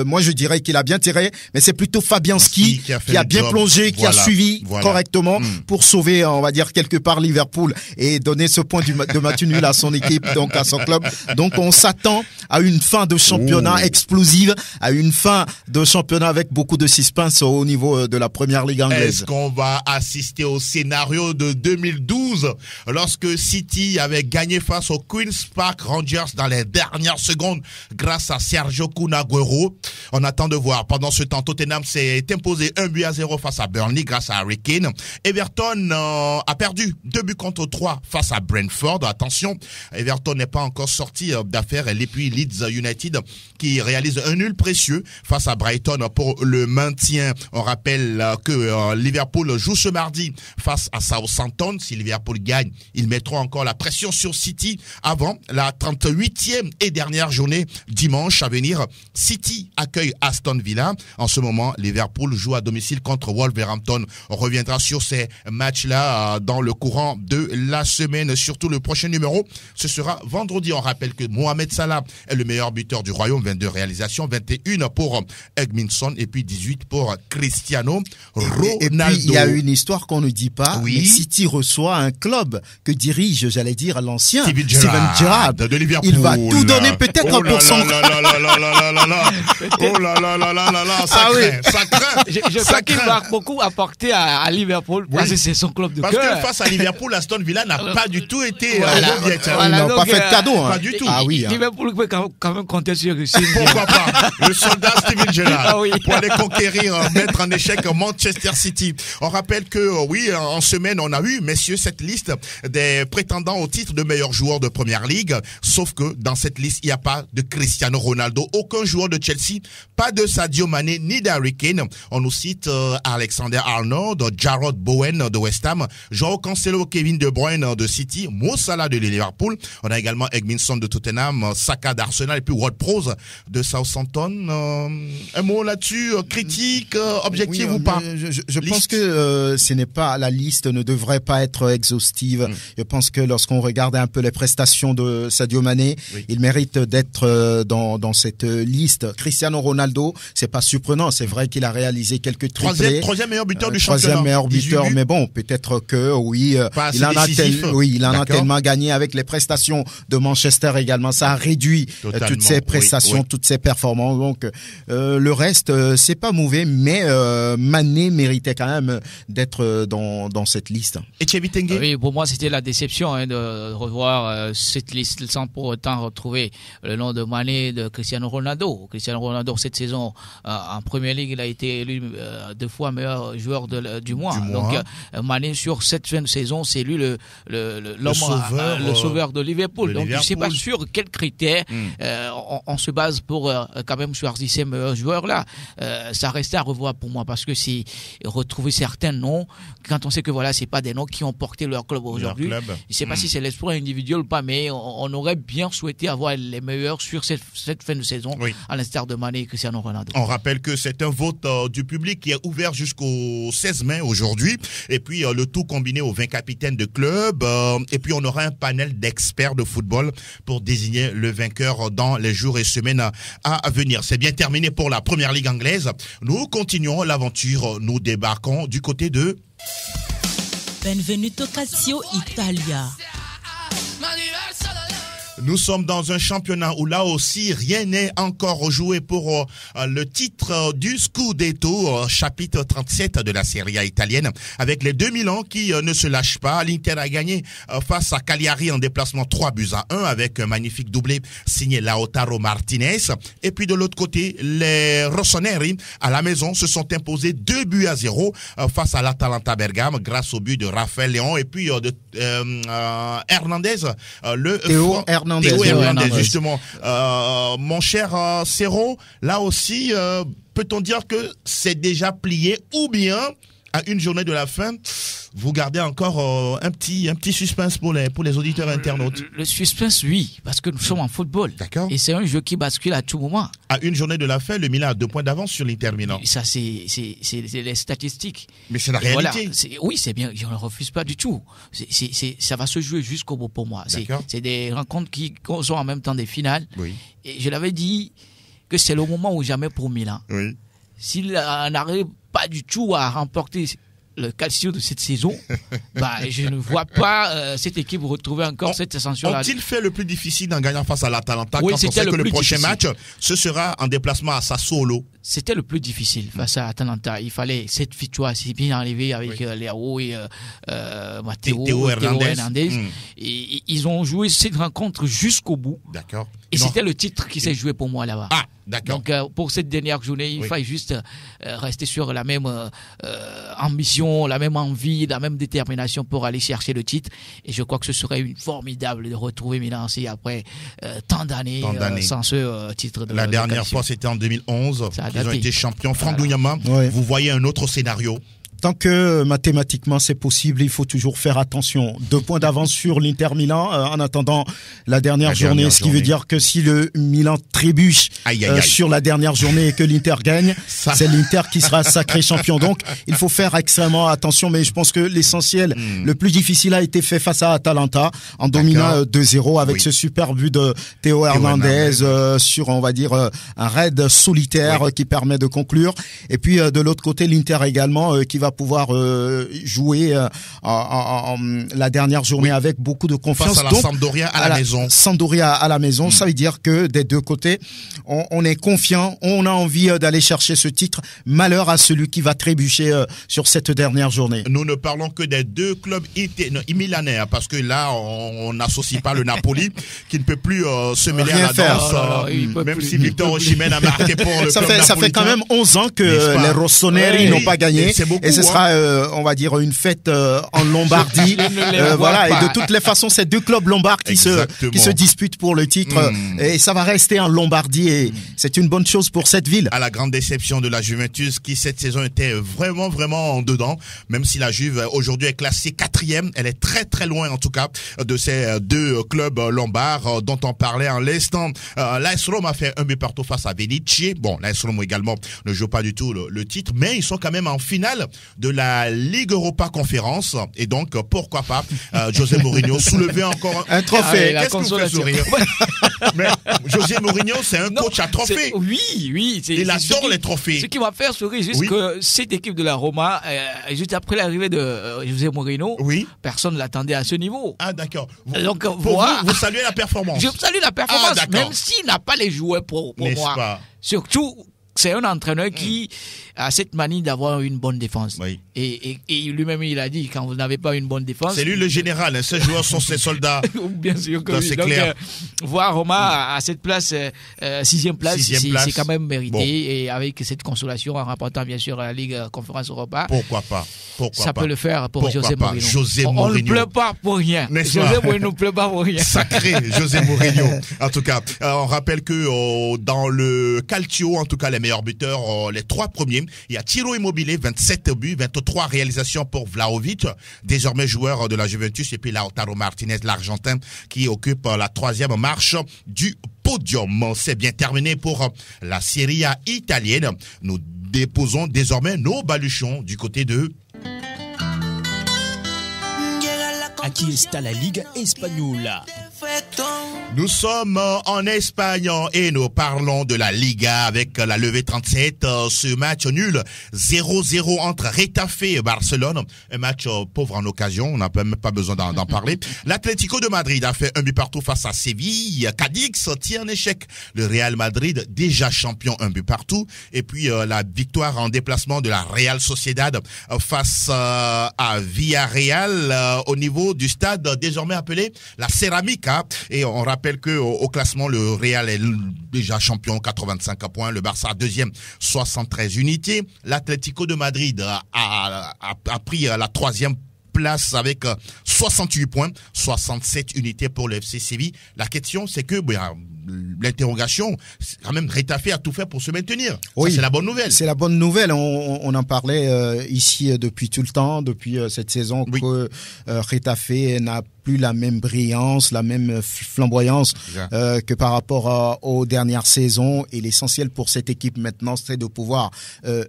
moi, je dirais qu'il a bien tiré, mais c'est plutôt Fabianski qui a bien plongé, qui a suivi correctement pour sauver, on va dire, quelque part Liverpool et donner ce point de match nul à son équipe, donc à son club. Donc, on s'attend à une fin de championnat explosive, à une fin de championnat avec beaucoup de suspense au niveau de la première ligue anglaise. Est-ce qu'on va assister au scénario de 2012 lorsque City avait gagné face aux Queen's Park Rangers dans les dernières secondes grâce à Sergio Kun Aguero? On attend de voir. Pendant ce temps, Tottenham s'est imposé 1-0 face à Burnley grâce à Harry Kane. Everton a perdu 2-3 face à Brentford. Attention, Everton n'est pas encore sorti d'affaires. Et puis Leeds United qui réalise un nul précieux face à Brighton pour le maintien. On rappelle que Liverpool joue ce mardi face à Southampton. Si Liverpool gagne, ils mettront encore la pression sur City avant la 38e et dernière journée dimanche à venir. City accueille Aston Villa. En ce moment, Liverpool joue à domicile contre Wolverhampton. On reviendra sur ces matchs-là dans le courant de la semaine. Surtout le prochain numéro, ce sera vendredi. On rappelle que Mohamed Salah est le meilleur buteur du royaume. 22 réalisations, 21 pour Edminson et puis 18 pour Cristiano Ronaldo. Et puis, il y a une histoire qu'on ne dit pas. Mais City reçoit un club que dirige, j'allais dire, l'ancien Steven Gerrard de Liverpool. Il va tout donner peut-être pour son... Oh là là là là là là, ça craint. Je crois qu'il va beaucoup apporter à Liverpool parce que c'est son club de cœur. Parce que face à Liverpool, Aston Villa n'a pas du tout été... Ils n'ont pas fait de cadeau. Pas du tout. Liverpool peut quand même compter sur City. Pourquoi pas? Le soldat Steven Gerrard pour aller conquérir, mettre en échec Manchester City. On rappelle que en semaine, on a eu, messieurs, cette liste des prétendants au titre de meilleur joueur de Première Ligue. Sauf que dans cette liste, il n'y a pas de Cristiano Ronaldo, aucun joueur de Chelsea, pas de Sadio Mané ni d'Harry Kane. On nous cite Alexander Arnold, Jarrod Bowen de West Ham, João Cancelo, Kevin De Bruyne de City, Mo Salah de Liverpool. On a également Edminson de Tottenham, Saka d'Arsenal et puis Ward-Prowse de Southampton. Un mot là-dessus, critique, objectif ou pas? Je pense que ce n'est pas, la liste ne devrait pas être exhaustive. Je pense que lorsqu'on regarde un peu les prestations de Sadio Mané, il mérite d'être dans cette liste. Cristiano Ronaldo, c'est pas surprenant. C'est vrai qu'il a réalisé quelques triplés. Troisième meilleur buteur du championnat. Troisième meilleur buteur, mais bon, peut-être que il en a tellement gagné avec les prestations de Manchester également. Ça a réduit toutes ses prestations, toutes ses performances. Donc le reste, c'est pas mauvais, mais Mané méritait quand même d'être dans cette liste. Et Thierry Tengue? Oui, pour moi, c'était la déception de revoir cette liste sans pour autant retrouver le nom de Mané, de Cristiano Ronaldo. Cristiano Ronaldo, cette saison en Première Ligue, il a été élu 2 fois meilleur joueur du mois. Donc Mané, sur cette fin de saison, c'est lui le sauveur de Liverpool. Donc je ne sais pas sur quels critères on se base pour quand même choisir ces meilleurs joueurs là. Ça restait à revoir pour moi, parce que si retrouver certains noms, quand on sait que c'est pas des noms qui ont porté leur club aujourd'hui, je ne sais pas si c'est l'espoir individuel ou pas, mais on aurait bien souhaité avoir les meilleurs sur cette fin de saison, à l'instar de Mané et Cristiano Ronaldo. On rappelle que c'est un vote du public qui est ouvert jusqu'au 16 mai aujourd'hui, et puis le tout combiné aux 20 capitaines de club, et puis on aura un panel d'experts de football pour désigner le vainqueur dans les jours et semaines à venir. C'est bien terminé pour la Première Ligue anglaise. Nous continuons l'aventure, nous débarquons du côté de... Benvenuto Calcio Italia. Nous sommes dans un championnat où là aussi rien n'est encore joué pour le titre du Scudetto, chapitre 37 de la Serie A italienne, avec les 2 Milan qui ne se lâchent pas. L'Inter a gagné face à Cagliari en déplacement 3-1 avec un magnifique doublé signé Lautaro Martinez. Et puis de l'autre côté, les Rossoneri à la maison se sont imposés 2-0 face à l'Atalanta Bergame grâce au but de Raphaël Léon et puis de Hernandez, Théo Hernandez, justement. Mon cher Serrault, là aussi, peut-on dire que c'est déjà plié ou bien à une journée de la fin, vous gardez encore un petit suspense pour les auditeurs internautes? Le suspense, oui, parce que nous sommes en football. D'accord. Et c'est un jeu qui bascule à tout moment. À une journée de la fin, le Milan a 2 points d'avance sur l'Inter Milan. Ça, c'est les statistiques. Mais c'est la réalité. Voilà, oui, c'est bien, je ne le refuse pas du tout. Ça va se jouer jusqu'au bout pour moi. C'est des rencontres qui sont en même temps des finales. Oui. Et je l'avais dit que c'est le moment ou jamais pour Milan. Oui. S'il n'arrive pas du tout à remporter le Calcio de cette saison, je ne vois pas cette équipe retrouver encore cette ascension-là. Ont-ils fait le plus difficile en gagnant face à l'Atalanta oui, quand on sait que le prochain difficile. match, ce sera en déplacement à Sassuolo? C'était le plus difficile face à Atalanta. Il fallait cette victoire si bien arrivée avec Léao et Théo Hernandez. Et ils ont joué cette rencontre jusqu'au bout. D'accord. Et c'était le titre qui s'est joué pour moi là-bas. Ah, d'accord. Donc pour cette dernière journée, il fallait juste rester sur la même ambition, la même envie, la même détermination pour aller chercher le titre. Et je crois que ce serait formidable de retrouver Milan après tant d'années sans ce titre. La dernière fois, c'était en 2011. Ils ont été champions. Franck Dougnama, vous voyez un autre scénario? Tant que mathématiquement c'est possible, il faut toujours faire attention. 2 points d'avance sur l'Inter Milan en attendant la dernière journée. Ce qui veut dire que si le Milan trébuche sur la dernière journée et que l'Inter gagne, c'est l'Inter qui sera sacré champion. Donc il faut faire extrêmement attention. Mais je pense que l'essentiel, le plus difficile a été fait face à Atalanta en dominant 2-0 avec ce super but de Théo Hernandez sur, on va dire, un raid solitaire qui permet de conclure. Et puis de l'autre côté, l'Inter également qui va pouvoir jouer la dernière journée avec beaucoup de confiance. Face à la Sampdoria à la maison. Sampdoria à la maison, ça veut dire que des deux côtés, on est confiant, on a envie d'aller chercher ce titre. Malheur à celui qui va trébucher sur cette dernière journée. Nous ne parlons que des 2 clubs milanais, parce que là, on n'associe pas le Napoli, qui ne peut plus se mêler à la danse, même si Victor Osimhen a marqué pour le club napolitain. Ça fait quand même 11 ans que les Rossoneri n'ont pas gagné. Et ce sera, on va dire, une fête en Lombardie. Voilà. Et de toutes les façons, c'est 2 clubs lombards qui se disputent pour le titre. Et ça va rester en Lombardie. Et c'est une bonne chose pour cette ville. À la grande déception de la Juventus, qui cette saison était vraiment, vraiment en dedans. Même si la Juve aujourd'hui est classée 4e, elle est très, très loin en tout cas de ces 2 clubs lombards dont on parlait en l'instant. L'AS Rome a fait un but partout face à Venezia. Bon, l'AS Rome également ne joue pas du tout le titre, mais ils sont quand même en finale de la Ligue Europa Conférence. Et donc, pourquoi pas José Mourinho soulever encore un trophée. Qu'est-ce que vous fait sourire? Mais José Mourinho, c'est un coach à trophée. Oui. Il adore les trophées. Ce qui m'a fait sourire, juste que cette équipe de la Roma, juste après l'arrivée de José Mourinho, personne ne l'attendait à ce niveau. Ah, d'accord. Donc, vous saluez la performance. Je salue la performance, même s'il n'a pas les joueurs pour moi. Pas? Surtout, c'est un entraîneur qui a cette manie d'avoir une bonne défense. Oui. Et lui-même, il a dit, quand vous n'avez pas une bonne défense... C'est lui le général, ces joueurs sont ses soldats. Bien sûr que oui. C'est donc, clair. Voir Roma à cette place, 6e place, c'est quand même mérité. Bon. Et avec cette consolation en remportant bien sûr la Ligue Conférence Europa. Pourquoi pas? Ça peut le faire pour José Mourinho. On ne pleure pas pour rien. José Mourinho ne pleure pas pour rien. Sacré José Mourinho. En tout cas, on rappelle que dans le Calcio, en tout cas les meilleurs buteurs, les 3 premiers, il y a Ciro Immobile, 27 buts, 23 réalisations pour Vlahovic, désormais joueur de la Juventus, et puis Lautaro Martinez, l'Argentin, qui occupe la 3e marche du podium. C'est bien terminé pour la Serie A italienne. Nous déposons désormais nos baluchons du côté de... Aquí está la Liga Española. Nous sommes en Espagne et nous parlons de la Liga avec la levée 37. Ce match nul 0-0 entre Retafe et Barcelone. Un match pauvre en occasion, on n'a même pas besoin d'en parler. L'Atlético de Madrid a fait un but partout face à Séville. Cadix tient un échec. Le Real Madrid, déjà champion, un but partout. Et puis la victoire en déplacement de la Real Sociedad face à Villarreal au niveau du stade désormais appelé la Ceramica. Et on rappelle que au classement, le Real est déjà champion, 85 points. Le Barça deuxième, 73 unités. L'Atlético de Madrid a pris la troisième place avec 68 points, 67 unités pour le FC Séville. La question, c'est que l'interrogation, quand même, Retafe a tout fait pour se maintenir. Oui, ça, c'est la bonne nouvelle. C'est la bonne nouvelle. On en parlait ici depuis tout le temps, depuis cette saison, oui, que Retafe n'a plus la même brillance, la même flamboyance que par rapport aux dernières saisons. Et l'essentiel pour cette équipe maintenant, c'est de pouvoir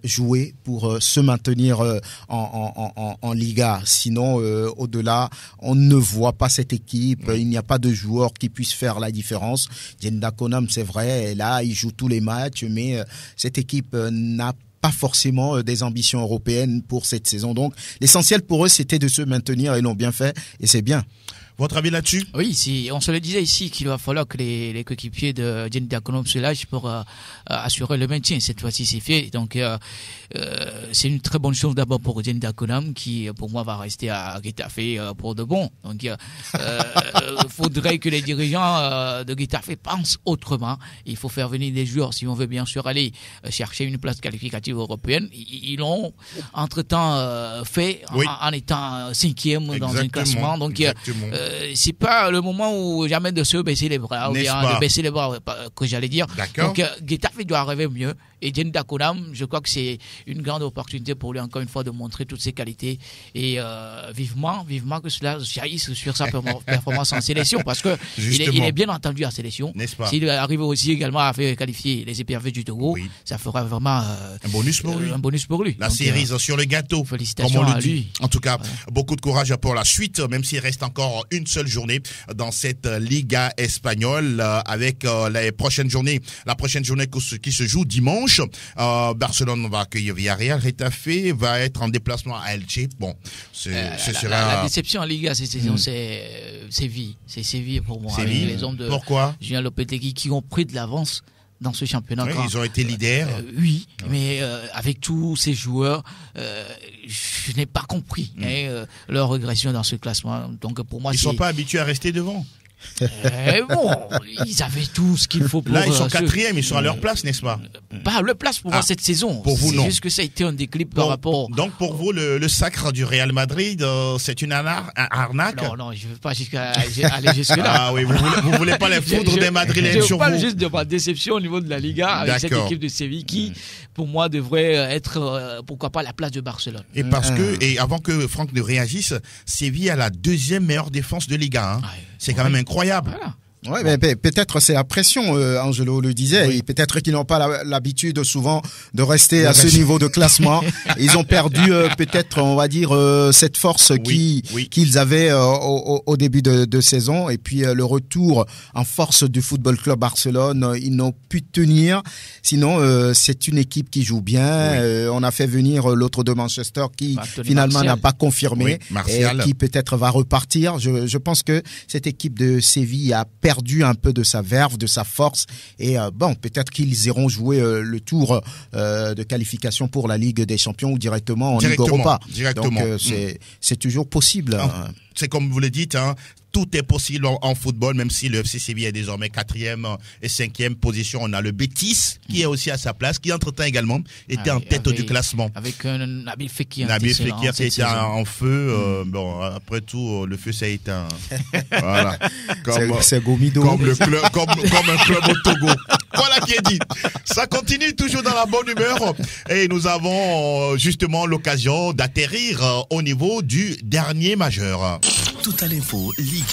jouer pour se maintenir en Liga. Sinon, au-delà, on ne voit pas cette équipe. Il n'y a pas de joueur qui puisse faire la différence. Jenda Konam, c'est vrai, et là, il joue tous les matchs, mais cette équipe n'a pas forcément des ambitions européennes pour cette saison. Donc, l'essentiel pour eux, c'était de se maintenir. Ils l'ont bien fait et c'est bien. Votre avis là-dessus? Oui, on se le disait ici qu'il va falloir que les coéquipiers de Jenda Konam se lâchent pour assurer le maintien. Cette fois-ci, c'est fait. Donc, c'est une très bonne chose d'abord pour Jenda Konam qui, pour moi, va rester à Getafe pour de bon. Donc, il faudrait que les dirigeants de Getafe pensent autrement. Il faut faire venir des joueurs si on veut bien sûr aller chercher une place qualificative européenne. Ils l'ont entre-temps fait en étant cinquième dans un classement. Donc, c'est pas le moment où jamais de se baisser les bras, ou bien de baisser les bras, que j'allais dire. Donc, Getafe doit arriver mieux. Et Jenda Konam, je crois que c'est une grande opportunité pour lui, encore une fois, de montrer toutes ses qualités. Et vivement que cela jaillisse sur sa performance en sélection, parce que il est bien entendu en sélection. S'il arrive aussi également à faire qualifier les éperviers du Togo, ça fera vraiment un bonus pour lui. La cerise sur le gâteau, félicitations comme on le à dit. lui. En tout cas, beaucoup de courage pour la suite, même s'il reste encore une seule journée dans cette Liga espagnole, avec la prochaine journée qui se joue dimanche. Barcelone va accueillir Villarreal. Retafe va être en déplacement à Elche. Bon, la déception en Liga cette saison, c'est Séville. C'est Séville pour moi. Séville. Les hommes de Pourquoi? Julien Lopetegui qui ont pris de l'avance dans ce championnat. Oui, ils ont été leaders. Mais avec tous ces joueurs, je n'ai pas compris leur régression dans ce classement. Donc pour moi, ils sont pas habitués à rester devant. Bon, ils avaient tout ce qu'il faut pour... Là, ils sont quatrième, ils sont à leur place, n'est-ce pas? Pas à leur place pour moi cette saison. Pour vous, non. C'est juste que ça a été un déclic par rapport... Donc, pour vous, le sacre du Real Madrid, c'est une arnaque? Non, je ne veux pas aller jusque-là. Ah oui, vous voulez pas les foudres des Madrilènes sur vous? Je parle juste de ma déception au niveau de la Liga avec cette équipe de Séville qui, pour moi, devrait être, pourquoi pas, la place de Barcelone. Et avant que Franck ne réagisse, Séville a la deuxième meilleure défense de Liga. C'est quand même incroyable. Voilà. Ouais, mais peut-être c'est la pression, Angelo le disait, et peut-être qu'ils n'ont pas l'habitude souvent de rester à ce niveau de classement. Ils ont perdu peut-être, on va dire, cette force qu'ils avaient au début de saison, et puis le retour en force du Football Club Barcelone, ils n'ont pu tenir. Sinon, c'est une équipe qui joue bien. On a fait venir l'autre de Manchester qui finalement n'a pas confirmé, et qui peut-être va repartir. Je pense que cette équipe de Séville a perdu un peu de sa verve, de sa force, et peut-être qu'ils iront jouer le tour de qualification pour la Ligue des Champions ou directement en Ligue Europa. Donc c'est toujours possible. C'est comme vous le dites, tout est possible en football, même si le FC Séville est désormais 4e et 5e position. On a le Betis qui est aussi à sa place, qui entre-temps également était en tête du classement. Avec Nabil Fekir. Nabil Fekir qui était en feu. Après tout, le feu ça a éteint. Voilà. C'est Gomido. Comme un club au Togo. Voilà qui est dit. Ça continue toujours dans la bonne humeur. Et nous avons justement l'occasion d'atterrir au niveau du dernier majeur. Total Info Ligue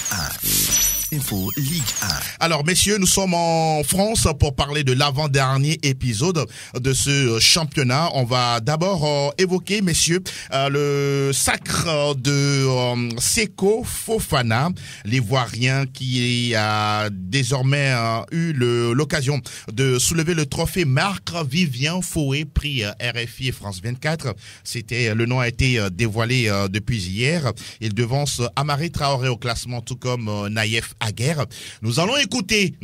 1. Info Ligue 1. Alors messieurs, nous sommes en France pour parler de l'avant-dernier épisode de ce championnat. On va d'abord évoquer, messieurs, le sacre de Seko Fofana, l'Ivoirien qui a désormais eu l'occasion de soulever le trophée Marc-Vivien Foé, prix RFI et France 24. Le nom a été dévoilé depuis hier. Il devance Amari Traoré au classement, tout comme Naïef Aguerre. Nous allons écouter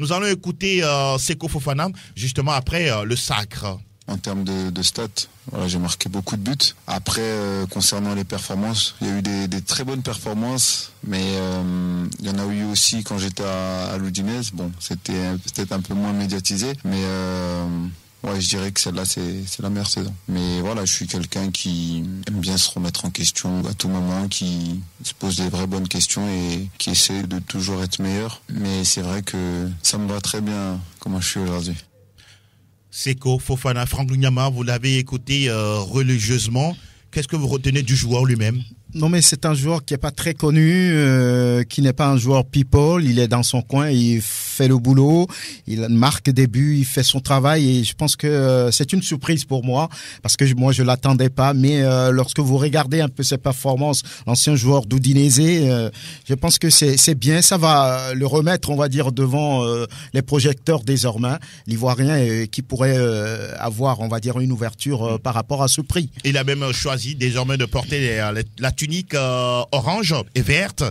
Seko Fofana justement après le sacre. En termes de stats, voilà, j'ai marqué beaucoup de buts. Après, concernant les performances, il y a eu des très bonnes performances, mais il y en a eu aussi quand j'étais à l'Udinese. Bon, c'était peut-être un peu moins médiatisé, mais ouais, je dirais que celle-là, c'est la meilleure saison. Mais voilà, je suis quelqu'un qui aime bien se remettre en question à tout moment, qui se pose des vraies bonnes questions et qui essaie de toujours être meilleur. Mais c'est vrai que ça me va très bien comment je suis aujourd'hui. Seko Fofana, Franck Lunyama, vous l'avez écouté religieusement. Qu'est-ce que vous retenez du joueur lui-même ? Non, mais c'est un joueur qui est pas très connu, qui n'est pas un joueur people. Il est dans son coin, il fait le boulot, il marque des buts, il fait son travail et je pense que c'est une surprise pour moi parce que moi je l'attendais pas. Mais lorsque vous regardez un peu ses performances, l'ancien joueur d'Udinese, je pense que c'est bien. Ça va le remettre, on va dire, devant les projecteurs désormais. L'Ivoirien qui pourrait avoir, on va dire, une ouverture par rapport à ce prix. Il a même choisi désormais de porter la tunique orange et verte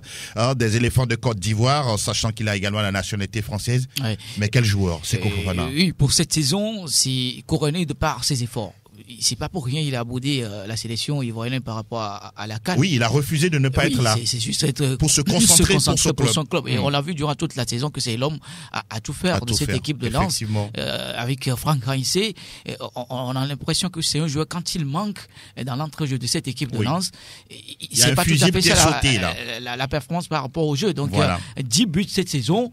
des éléphants de Côte d'Ivoire, sachant qu'il a également la nationalité française. Ouais. Mais quel joueur, Seko Fofana. Oui, pour cette saison, c'est couronné de par ses efforts. C'est pas pour rien il a abordé la sélection ivoirienne par rapport à la CAN. Oui, il a refusé de ne pas être là. C'est juste être pour se concentrer pour son club. Et on l'a vu durant toute la saison que c'est l'homme à tout faire de cette équipe de Lens. Avec Franck Raïssé, on a l'impression que c'est un joueur, quand il manque dans l'entrejeu de cette équipe de Lens, c'est pas tout à fait ça la performance par rapport au jeu. Donc voilà. 10 buts cette saison.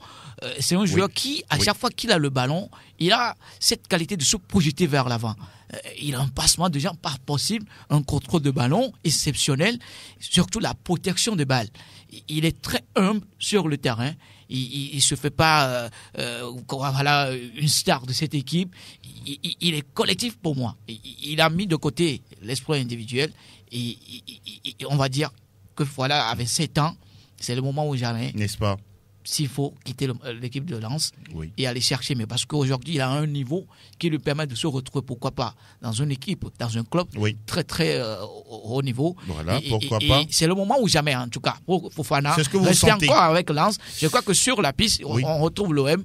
C'est un joueur qui, à chaque fois qu'il a le ballon, il a cette qualité de se projeter vers l'avant. Il a un passement de jambes pas possible, un contrôle de ballon exceptionnel, surtout la protection de balle. Il est très humble sur le terrain. Il se fait pas voilà, une star de cette équipe. Il est collectif pour moi. Il a mis de côté l'espoir individuel et on va dire que voilà, avec 7 ans, c'est le moment ou jamais. N'est-ce pas? S'il faut quitter l'équipe de Lens et aller chercher, mais parce qu'aujourd'hui il a un niveau qui lui permet de se retrouver, pourquoi pas, dans une équipe, dans un club très très haut niveau. Voilà, pourquoi pas. Et c'est le moment ou jamais, en tout cas, pour Fofana. C'est ce que vous sentez encore avec Lens. Je crois que sur la piste, on retrouve l'OM.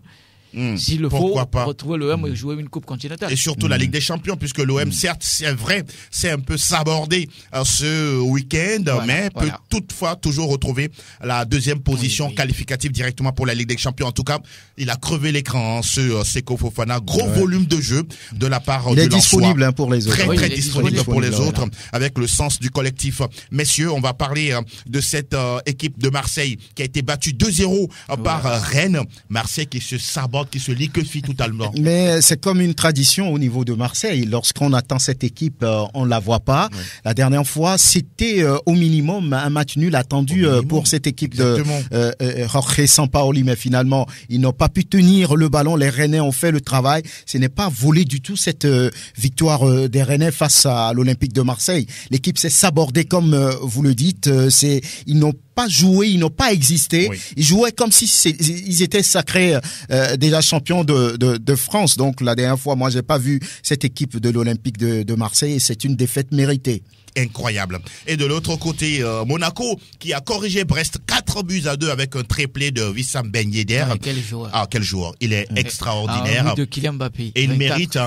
S'il le faut, retrouver l'OM et jouer une coupe continentale. Et surtout la Ligue des Champions, puisque l'OM, certes, c'est vrai, c'est un peu sabordé ce week-end, mais peut toutefois toujours retrouver la deuxième position qualificative directement pour la Ligue des Champions. En tout cas, il a crevé l'écran, ce Seko Fofana. Gros volume de jeu de la part de Il est disponible pour les autres. Très disponible pour les autres, avec le sens du collectif. Messieurs, on va parler de cette équipe de Marseille qui a été battue 2-0 par Rennes. Marseille qui se saborde, qui se liquefie totalement. Mais c'est comme une tradition au niveau de Marseille. Lorsqu'on attend cette équipe, on la voit pas. La dernière fois, c'était au minimum un match nul attendu pour cette équipe de Jorge Sampaoli. Mais finalement, ils n'ont pas pu tenir le ballon. Les Rennais ont fait le travail. Ce n'est pas volé du tout cette victoire des Rennais face à l'Olympique de Marseille. L'équipe s'est sabordée comme vous le dites. Ils n'ont pas joué, ils n'ont pas existé. Ils jouaient comme si ils étaient sacrés déjà champions de France. Donc la dernière fois, moi, j'ai pas vu cette équipe de l'Olympique de Marseille et c'est une défaite méritée. Incroyable. Et de l'autre côté, Monaco qui a corrigé Brest 4-2 avec un triplé de Wissam Ben Yedder. Quel joueur. Quel joueur. Il est extraordinaire. De Kylian Mbappé. Et il mérite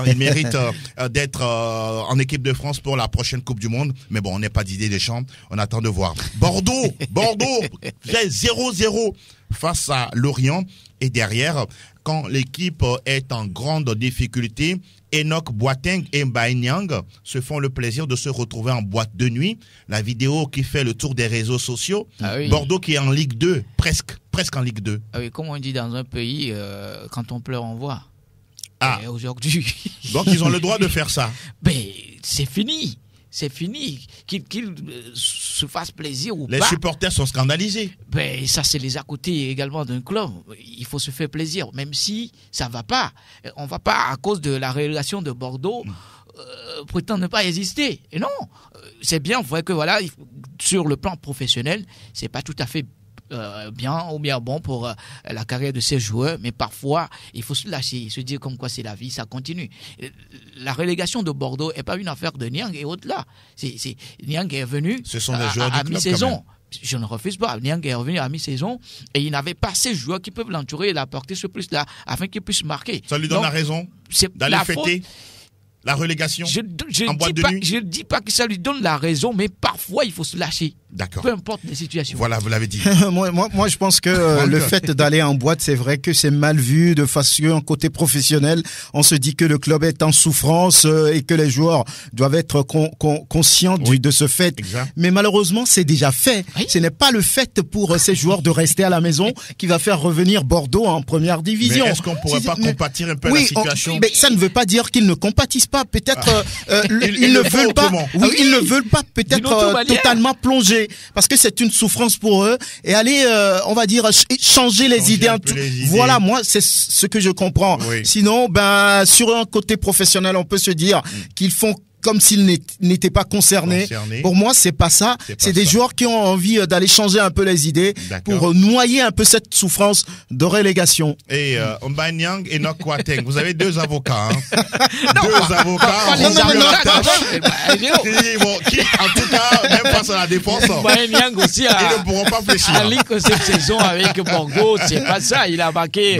d'être en équipe de France pour la prochaine Coupe du Monde. Mais bon, on n'est pas d'idée des champs. On attend de voir. Bordeaux, 0-0 face à Lorient. Et derrière, quand l'équipe est en grande difficulté, Enoch Boateng et Mbaye Niang se font le plaisir de se retrouver en boîte de nuit. La vidéo qui fait le tour des réseaux sociaux. Bordeaux qui est en Ligue 2, presque en Ligue 2. Comme on dit dans un pays, quand on pleure, on voit. Et aujourd'hui... Donc ils ont le droit de faire ça. Mais c'est fini. C'est fini. Qu'ils se se fasse plaisir ou pas. Les supporters sont scandalisés. Ben, ça, c'est les à côté également d'un club. Il faut se faire plaisir, même si ça va pas. On va pas, à cause de la relégation de Bordeaux, prétendre ne pas exister. Et non, c'est bien, vous voyez que voilà, sur le plan professionnel, c'est pas tout à fait bien ou bien bon pour la carrière de ces joueurs, mais parfois il faut se lâcher, se dire comme quoi c'est la vie, ça continue. La relégation de Bordeaux est pas une affaire de Niang et autres là. Niang est venu à mi-saison. Je ne refuse pas. Niang est revenu à mi-saison et il n'avait pas ces joueurs qui peuvent l'entourer et l'apporter ce plus-là afin qu'il puisse marquer. Ça lui donne la raison d'aller fêter la relégation en boîte de nuit. Je ne dis pas que ça lui donne la raison, mais parfois il faut se lâcher. D'accord. Peu importe les situations. Voilà, vous l'avez dit. moi, je pense que le fait d'aller en boîte, c'est vrai que c'est mal vu de façon côté professionnel. On se dit que le club est en souffrance et que les joueurs doivent être conscients de ce fait. Exact. Mais malheureusement, c'est déjà fait. Oui. Ce n'est pas le fait pour ces joueurs de rester à la maison qui va faire revenir Bordeaux en première division. Mais est-ce qu'on pourrait pas compatir un peu la situation? Mais ça ne veut pas dire qu'ils ne compatissent pas. Peut-être ils ne veulent pas. Oui, ils ne veulent pas peut-être totalement plonger. Parce que c'est une souffrance pour eux et aller, on va dire, changer les idées. Voilà, moi, c'est ce que je comprends. Oui. Sinon, sur un côté professionnel, on peut se dire qu'ils font comme s'ils n'étaient pas concernés. Pour moi, c'est pas ça. C'est des joueurs qui ont envie d'aller changer un peu les idées pour noyer un peu cette souffrance de relégation. Et Mba Niang et Enoch Kouateng, vous avez deux avocats. Deux avocats. Qui, en tout cas, même face à la défense, Mba Niang aussi ils ne pourront pas fléchir. En Ligue cette saison avec Bordeaux, c'est pas ça. Il a marqué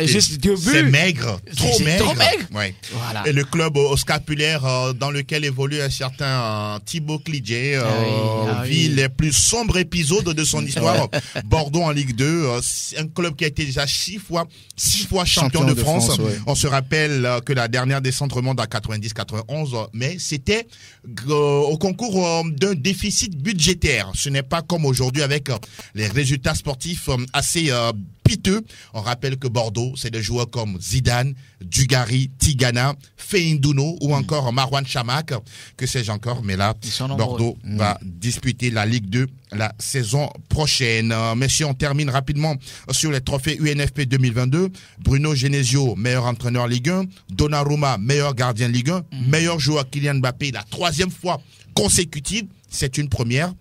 juste 2 buts. C'est maigre. Trop maigre. Ouais. Voilà. Et le club au scapulaire dans lequel évolue un certain Thibaut Klidje vit les plus sombres épisodes de son histoire. Bordeaux en Ligue 2, un club qui a été déjà 6 fois champion de France. On se rappelle que la dernière descente remonte à 90-91, mais c'était au concours d'un déficit budgétaire. Ce n'est pas comme aujourd'hui avec les résultats sportifs assez piteux. On rappelle que Bordeaux, c'est des joueurs comme Zidane, Dugarry, Tigana, Feinduno ou encore Marwan Chamakh, que sais-je encore, mais là, Bordeaux va disputer la Ligue 2 la saison prochaine. Messieurs, on termine rapidement sur les trophées UNFP 2022. Bruno Genesio, meilleur entraîneur Ligue 1. Donnarumma, meilleur gardien Ligue 1. Meilleur joueur Kylian Mbappé, la 3e fois consécutive. C'est une première.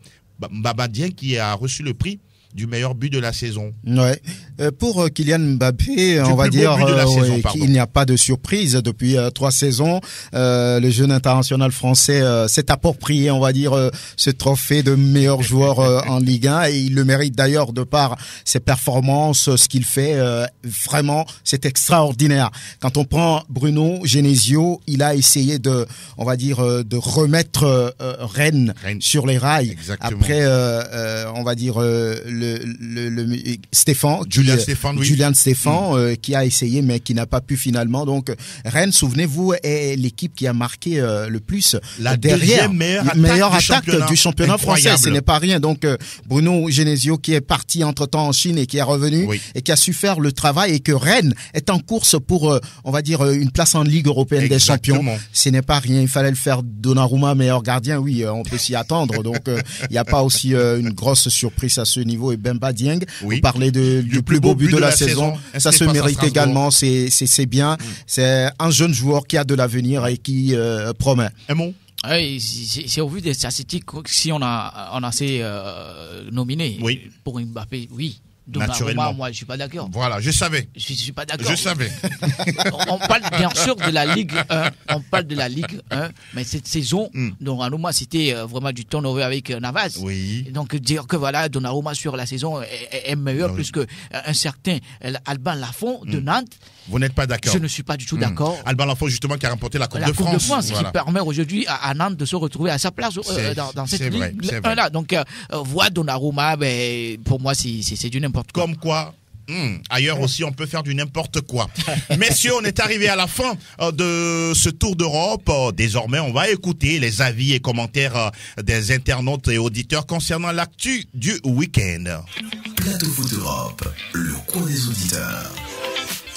Mbaba Dieng qui a reçu le prix du meilleur but de la saison. Ouais. Pour Kylian Mbappé, on va dire qu'il n'y a pas de surprise depuis 3 saisons. Le jeune international français s'est approprié, on va dire, ce trophée de meilleur joueur en Ligue 1 et il le mérite d'ailleurs de par ses performances, ce qu'il fait. Vraiment, c'est extraordinaire. Quand on prend Bruno Genesio, il a essayé de, on va dire, de remettre Rennes sur les rails. Exactement. Après, on va dire Julien Stéphane, qui a essayé mais qui n'a pas pu finalement. Donc Rennes, souvenez-vous, est l'équipe qui a marqué le plus la derrière, meilleure attaque du championnat français. Ce n'est pas rien. Donc Bruno Genesio qui est parti entre-temps en Chine et qui est revenu et qui a su faire le travail et que Rennes est en course pour, on va dire, une place en Ligue européenne des champions. Ce n'est pas rien. Il fallait le faire. Donnarumma, meilleur gardien, oui, on peut s'y attendre. Donc il n'y a pas aussi une grosse surprise à ce niveau. Et Bemba Dieng, vous parlez du plus beau but de la saison. Ça se mérite également, c'est bien. C'est un jeune joueur qui a de l'avenir et qui promet. Oui, c'est au vu des statistiques, si on a assez nominé pour Mbappé, oui. Naturellement. Moi, je suis pas d'accord. Voilà, je savais. Je suis pas d'accord. Je savais. On parle bien sûr de la Ligue 1. On parle de la Ligue 1, mais cette saison, Donnarumma, c'était vraiment du turnover avec Navas. Oui. Donc dire que voilà, Donnarumma sur la saison est meilleur plus que un certain Alban Lafont de Nantes. Vous n'êtes pas d'accord? Je ne suis pas du tout d'accord. Alban Lafont, justement, qui a remporté la Coupe de France. Qui permet aujourd'hui à Nantes de se retrouver à sa place dans cette Ligue 1-là. Donc, voir Donnarumma, pour moi, c'est du n'importe quoi. Comme quoi, ailleurs aussi, on peut faire du n'importe quoi. Messieurs, on est arrivé à la fin de ce tour d'Europe. Désormais, on va écouter les avis et commentaires des internautes et auditeurs concernant l'actu du week-end. Plateau Foot Europe, le coin des auditeurs.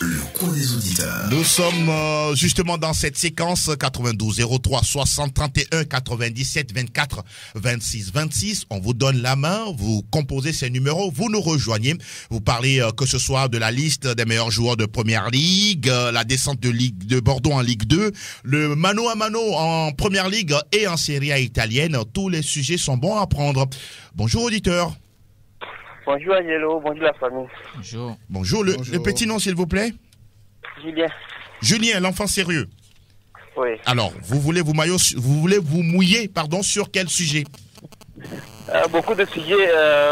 Le coin des auditeurs. Nous sommes justement dans cette séquence 92 03 60 31 97 24 26 26. On vous donne la main, vous composez ces numéros, vous nous rejoignez, vous parlez que ce soit de la liste des meilleurs joueurs de Première Ligue, la descente de Bordeaux en Ligue 2, le mano à mano en Première Ligue et en Serie A italienne. Tous les sujets sont bons à prendre. Bonjour auditeur. Bonjour Angelo, bonjour la famille. Bonjour. Bonjour, le petit nom s'il vous plaît. Julien. Julien, l'enfant sérieux. Oui. Alors, vous voulez vous mouiller, sur quel sujet? Beaucoup de sujets.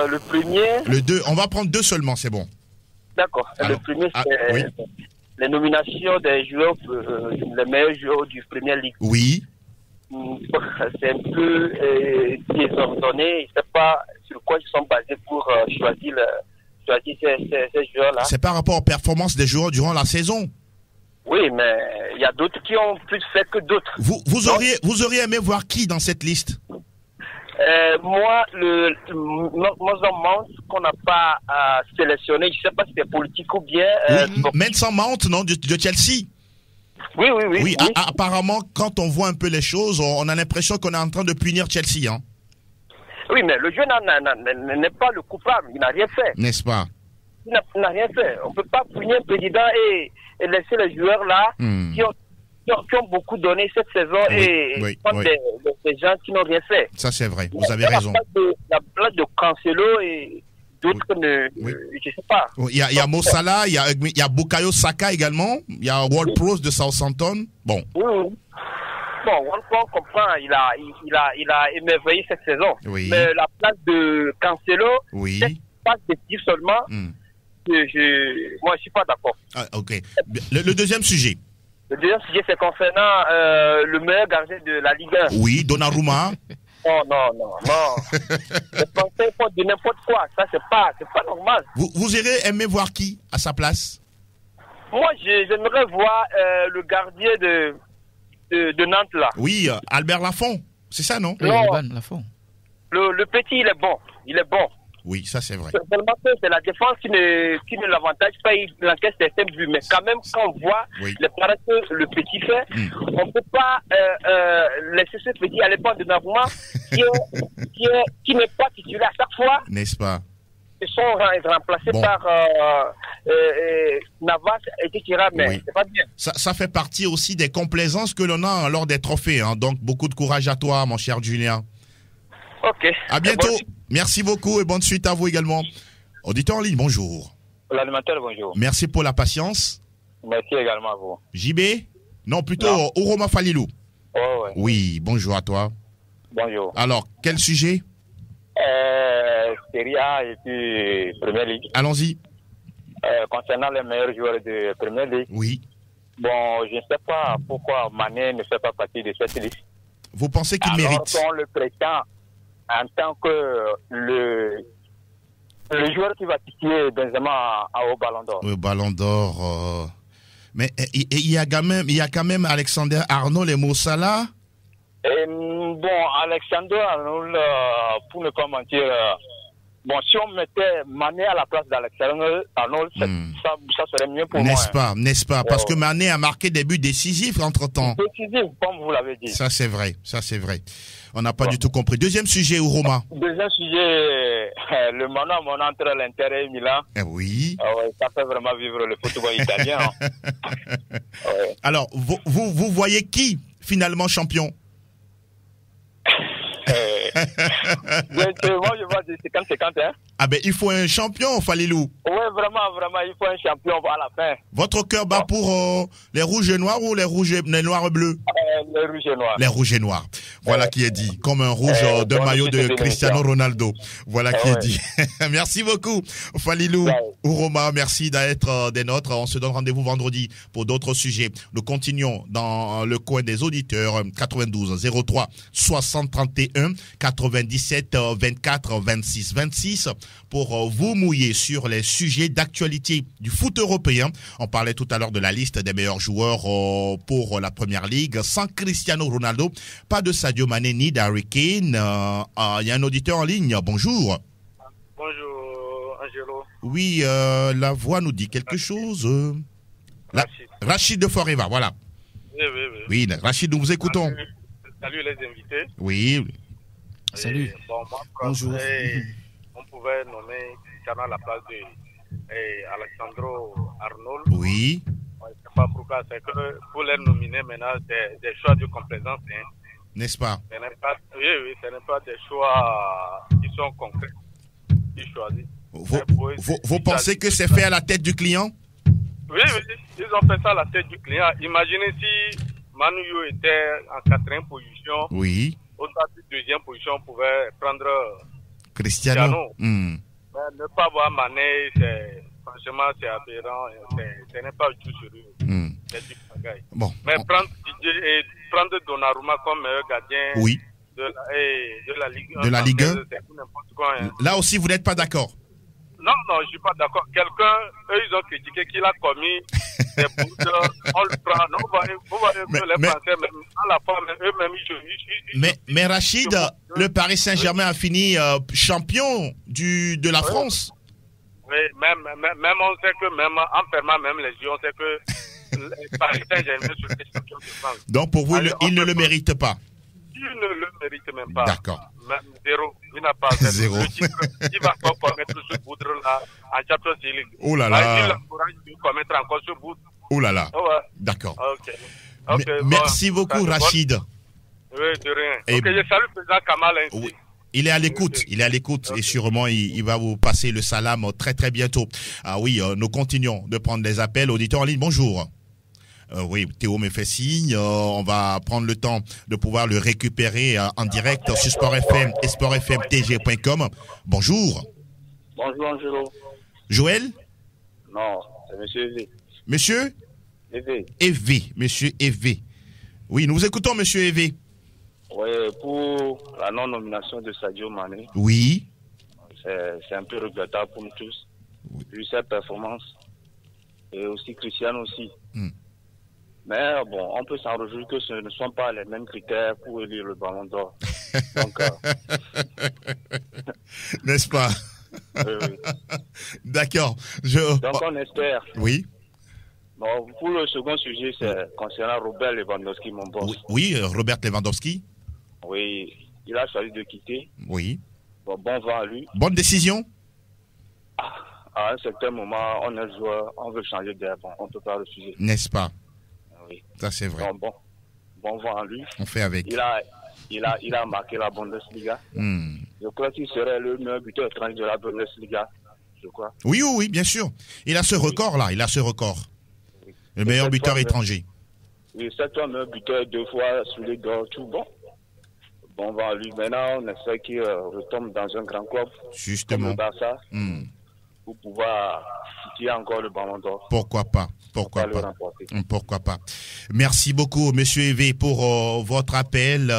Le premier. Le 2, on va prendre 2 seulement, c'est bon. D'accord. Alors, le premier, c'est oui. Les nominations des joueurs, les meilleurs joueurs du Premier Ligue. Oui. C'est un peu désordonné. Je ne sais pas sur quoi ils sont basés pour choisir ces joueurs-là. C'est par rapport aux performances des joueurs durant la saison. Oui, mais il y a d'autres qui ont plus fait que d'autres. Vous auriez aimé voir qui dans cette liste? Moi, Mason Mount, qu'on n'a pas sélectionné, je ne sais pas si c'est politique ou bien... Mason Mount, non, de Chelsea. Oui. Apparemment, quand on voit un peu les choses, on a l'impression qu'on est en train de punir Chelsea. Hein. Oui, mais le jeu n'est pas le coupable, il n'a rien fait. N'est-ce pas? Il n'a rien fait. On ne peut pas punir un président et laisser les joueurs là qui ont beaucoup donné cette saison des gens qui n'ont rien fait. Ça, c'est vrai, vous avez raison. La place de Cancelo et d'autres je ne sais pas. Il y a Mo Salah, il y a Bukayo Saka également, il y a Ward-Prowse de Southampton. Bon. Oui. Bon, on comprend, il a émerveillé cette saison. Oui. Mais la place de Cancelo, c'est pas décisif seulement. Moi, je suis pas d'accord. Ah, ok. Le deuxième sujet. Le deuxième sujet, c'est concernant le meilleur gardien de la Ligue 1. Oui, Donnarumma. Non. Les Français font de n'importe quoi. Ça, c'est pas normal. Vous aurez aimé voir qui à sa place? Moi, j'aimerais voir le gardien de Nantes là. Oui, Albert Lafont. C'est ça, non? Oui, Alban Lafont. Le petit, il est bon. Oui, ça c'est vrai. Seulement que c'est la défense qui ne l'avantage pas, il encaisse certains buts. Mais quand même, quand on voit les paris que le petit fait, on ne peut pas laisser ce petit à l'époque de Donnarumma qui n'est pas titulaire à chaque fois. N'est-ce pas? Ils sont remplacés par Navas et Tekira, mais c'est pas bien. Ça fait partie aussi des complaisances que l'on a lors des trophées. Hein. Donc, beaucoup de courage à toi, mon cher Julien. Ok. À bientôt. Merci beaucoup et bonne suite à vous également. Auditeur en ligne, bonjour. L'animateur, bonjour. Merci pour la patience. Merci également à vous. JB? Non, plutôt Oroma Falilou. Oh, ouais. Oui, bonjour à toi. Bonjour. Alors, quel sujet? Serie A et puis Première Ligue. Allons-y. Concernant les meilleurs joueurs de Première Ligue. Oui. Bon, je ne sais pas pourquoi Mané ne fait pas partie de cette liste. Vous pensez qu'il mérite? On le prétend en tant que le joueur qui va titiller Benzema au Ballon d'Or. Au Ballon d'Or. Mais il y a quand même Alexander Arnold et Mo Salah. Bon, Alexander Arnold, pour ne pas mentir, bon, si on mettait Mané à la place d'Alexander Arnold, ça serait mieux pour moi. N'est-ce pas? Parce que Mané a marqué des buts décisifs entre-temps. Décisif, comme vous l'avez dit. Ça, c'est vrai. On n'a pas du tout compris. Deuxième sujet, Roma. Deuxième sujet, le mano à mano entre l'Inter et Milan. Oui. Ça fait vraiment vivre le football italien. Alors, vous voyez qui, finalement, champion? Moi, je vois du 50-50. Hein. Ah ben, il faut un champion, Falilou. Oui, vraiment, il faut un champion à la fin. Votre cœur bat pour les rouges et noirs ou les noirs et bleus? Les rouges et noirs. Les rouges et noirs. Voilà qui est dit. Comme un rouge d'un maillot de Cristiano Ronaldo. Voilà qui est dit. Merci beaucoup, Falilou. Roma, merci d'être des nôtres. On se donne rendez-vous vendredi pour d'autres sujets. Nous continuons dans le coin des auditeurs. 92 03 60 31 97 24 26 26 pour vous mouiller sur les sujets d'actualité du foot européen. On parlait tout à l'heure de la liste des meilleurs joueurs pour la Première Ligue. Sans Cristiano Ronaldo, pas de Sadio Mané ni d'Harry Kane. Il y a un auditeur en ligne. Bonjour. Bonjour, Angelo. Oui, la voix nous dit quelque chose. Rachid de Forever, voilà. Oui, Rachid, nous vous écoutons. Salut les invités. Oui. Salut. Bon, moi, bonjour. On pouvait nommer Cristiano à la place de Alessandro Arnold. Oui. Je ne sais pas pourquoi, c'est que pour les nominer maintenant, c'est des choix de complaisance. Hein. N'est-ce pas? Ce n'est pas, ce n'est pas des choix qui sont concrets, qui choisissent. Vous pensez que c'est fait à la tête du client? Oui, ils ont fait ça à la tête du client. Imaginez si Manu Yo était en 4e position. Oui. Au stade de 2e position, on pouvait prendre Cristiano. Mais ne pas voir Mané, franchement, c'est aberrant. Ce n'est pas du tout sérieux. C'est du pagaille. Bon. Mais prendre Donnarumma comme meilleur gardien de la Ligue 1. De la Ligue 1. C'est n'importe quoi. Hein. Là aussi, vous n'êtes pas d'accord? Non, je ne suis pas d'accord. Eux, ils ont critiqué qu'il a commis des bouts. On le prend. Non, vous voyez les Français, même à la fin, eux-mêmes, ils Mais Rachid, le Paris Saint-Germain a fini champion de la France. Oui, même on sait que, même en permanent, même les yeux, on sait que le Paris Saint-Germain sur les champions de France. Donc pour vous, il ne le mérite pas? Il ne le mérite même pas. D'accord. Même zéro. Il n'a pas zéro. Il va pas commettre ce boudre-là en Champions League. Oh là là. Il a le courage de commettre encore ce boudre. Oh là là. Oh ouais. D'accord. Okay, merci beaucoup, Rachid. Oui, de rien. Je salue le président Kamal ainsi. Oui. Il est à l'écoute, et sûrement il va vous passer le salam très très bientôt. Ah oui, nous continuons de prendre des appels. Auditeurs en ligne, bonjour. Oui, Théo me fait signe. On va prendre le temps de pouvoir le récupérer en direct sur Sport FM et sportfmtg.com. Bonjour. Bonjour, Angelo. Joël? Non, c'est Monsieur Evé. Monsieur? Evé. Monsieur Evé. Oui, nous vous écoutons, Monsieur Evé. Oui, pour la non-nomination de Sadio Mané. Oui. C'est un peu regrettable pour nous tous. Vu sa performance. Et aussi Cristiano aussi. Mais bon, on peut s'en réjouir que ce ne sont pas les mêmes critères pour élire le Ballon d'Or. Donc, n'est-ce pas? Oui. D'accord. Donc on espère. Oui. Bon, pour le second sujet, c'est concernant Robert Lewandowski, mon boss. Oui, Robert Lewandowski. Oui, il a choisi de quitter. Oui. Bon vent à lui. Bonne décision. À un certain moment, on est joueur, on veut changer d'air, on ne peut pas refuser. N'est-ce pas? Oui. Ça, c'est vrai. Bon vent à lui. On fait avec. Il a marqué la Bundesliga. Je crois qu'il serait le meilleur buteur étranger de la Bundesliga. Je crois. Oui, bien sûr. Il a ce record-là. Oui. Le meilleur buteur étranger. Oui, c'est un meilleur buteur 2 fois sous les doigts, tout bon. Bon vent à lui. Maintenant, on espère qu'il retombe dans un grand club. Justement. Comme le Barça. Pour pouvoir titiller encore le Ballon d'Or. Pourquoi pas? Merci beaucoup, Monsieur Evé, pour votre appel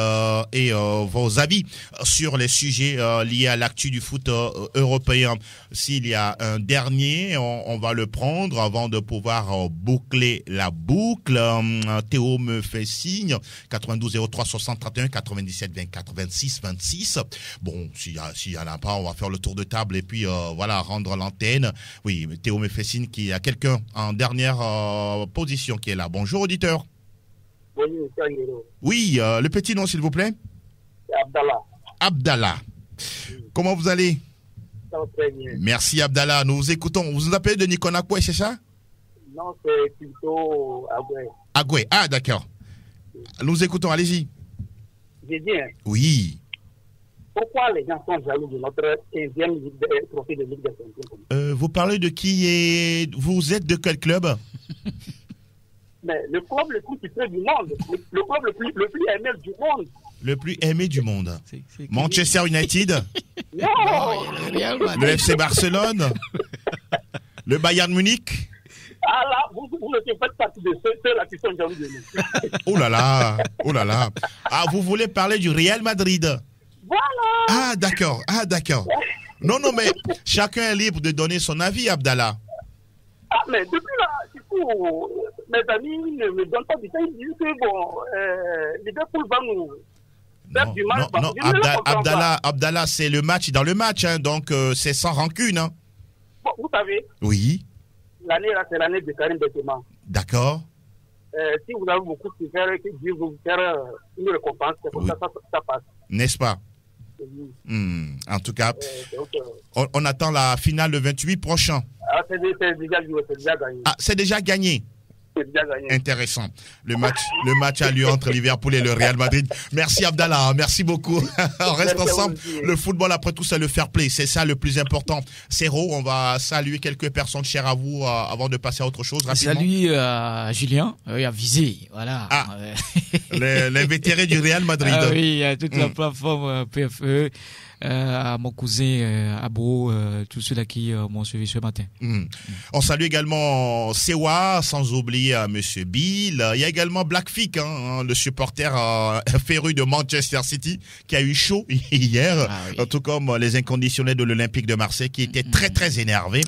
et vos avis sur les sujets liés à l'actu du foot européen. S'il y a un dernier, on va le prendre avant de pouvoir boucler la boucle. Théo me fait signe. 92 03 60 31 97 24 26 26. Bon, s'il y en a pas, on va faire le tour de table et puis voilà, rendre l'antenne. Oui, Théo me fait signe qu'il y a quelqu'un en dernière position qui est là. Bonjour, auditeur. Bonjour, Angelo. Oui, le petit nom, s'il vous plaît. C'est Abdallah. Abdallah. Comment vous allez? Ça va très bien. Merci, Abdallah. Nous vous écoutons. Vous nous appelez de Nikonakwe, c'est ça? Non, c'est plutôt Agoué. Agoué, ah d'accord. Nous écoutons, allez-y. J'ai dit, oui. Pourquoi les gens sont jaloux de notre 15e trophée de Ligue des Champions? Vous parlez de qui et vous êtes de quel club? Mais le club le plus titré du monde, le club le plus aimé du monde. Le plus aimé du monde. C'est Manchester United? Non. Le FC Barcelone? Le Bayern Munich? Ah là, vous ne faites partie de ceux-là qui sont jaloux de nous. Oh là là. Ah, vous voulez parler du Real Madrid? Voilà. Ah d'accord. Non, mais chacun est libre de donner son avis, Abdallah. Ah, mais depuis là, du coup, mes amis ne me donnent pas du temps. Ils disent que Liverpool va nous faire du mal. Non, Abdallah, c'est le match dans le match, hein, donc c'est sans rancune. Hein. Bon, vous savez. Oui. L'année là, c'est l'année de Karim Benzema. D'accord. Si vous avez beaucoup de faire, que Dieu va vous faire une récompense, c'est comme ça passe. N'est-ce pas? En tout cas, on attend la finale le 28 prochain. C'est déjà gagné. Ah, c'est déjà gagné. Intéressant. Le match a lieu entre Liverpool et le Real Madrid. Merci Abdallah, merci beaucoup. On reste ensemble. Le football, après tout, c'est le fair play. C'est ça le plus important. Céro, on va saluer quelques personnes chères à vous avant de passer à autre chose rapidement. Salut à Julien, à Visé, voilà. Ah, l'invétéré du Real Madrid. Ah oui, à toute la plateforme PFE. À mon cousin Abo, tous ceux-là qui m'ont suivi ce matin. On salue également Sewa, sans oublier Monsieur Bill. Il y a également Blackfick, le supporter féru de Manchester City, qui a eu chaud hier, tout comme les inconditionnels de l'Olympique de Marseille, qui étaient très très énervés.